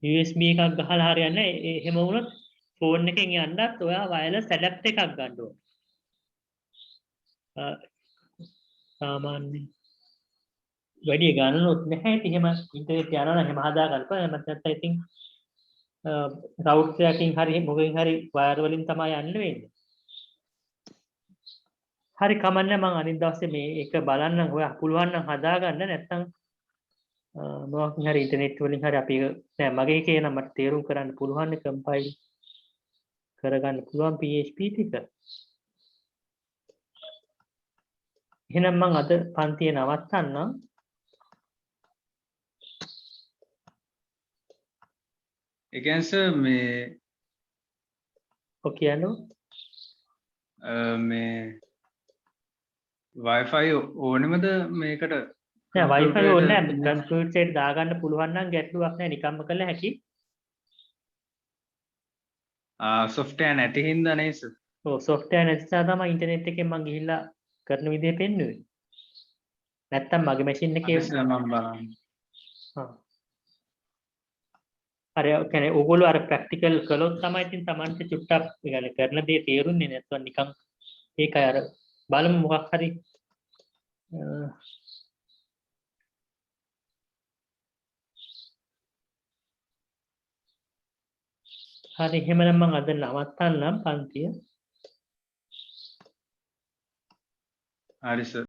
USB එකක් ගහලා හරියන්නේ නැහැ. එහෙම වුණොත් ෆෝන් එකෙන් යන්නත් ඔයා වයර්ලස් ඇඩැප්ටර් එකක් ගන්න ඕන. සාමාන්‍ය වැඩි ගණනොත් නැහැ. එහෙම ඉන්ටර්නෙට් යනවා නම් එහෙම හදා ගන්නපන්. එහෙම නැත්නම් ඉතින් රවුටර් එකකින් හරි මොකකින් හරි වයර් වලින් තමයි යන්න වෙන්නේ. හරි කමන්නේ මම අනිත් දවසේ මේ එක බලන්නම්. ඔයා පුළුවන් නම් හදාගන්න. නැත්නම් මොකක් හරි ඉන්ටර්නෙට් වලින් හරි අපි නෑ මගේ එකේ නම් මට තේරුම් කරන්න පුළුවන් නේ කම්පයිල් කරගන්න පුළුවන් PHP ටික. එහෙනම් මම අද පන්තිය නවත්තන්නම්.
ඒ කියන්නේ සර් මේ
ඔය කියනවා
මේ Wi-Fi ඕනෙමද මේකට?
නෑ Wi-Fi ඕනේ නෑ. කම්පියුටර් එකට දාගන්න පුළුවන් නම් ගැටලුවක් නෑ. නිකම්ම කළ හැකි.
software නැති හින්දා නේ සර්.
ඔව් software නැති නිසා තමයි ඉන්ටර්නෙට් එකෙන් මම ගිහිල්ලා කරන විදිහ පෙන්නුවේ. නැත්තම් මගේ මැෂින් එකේ
සර් මම බලන්න.
අර කියන්නේ ඕගොල්ලෝ අර ප්‍රැක්ටිකල් කළොත් තමයි ඉතින් Tamante චුට්ටක් يعني කරන දේ තේරුන්නේ නැත්නම් නිකන් ඒකයි අර බලමු මොකක් හරි හරි එහෙමනම් මම අද නවත්තන්නම් පන්තිය.
හරි සර්.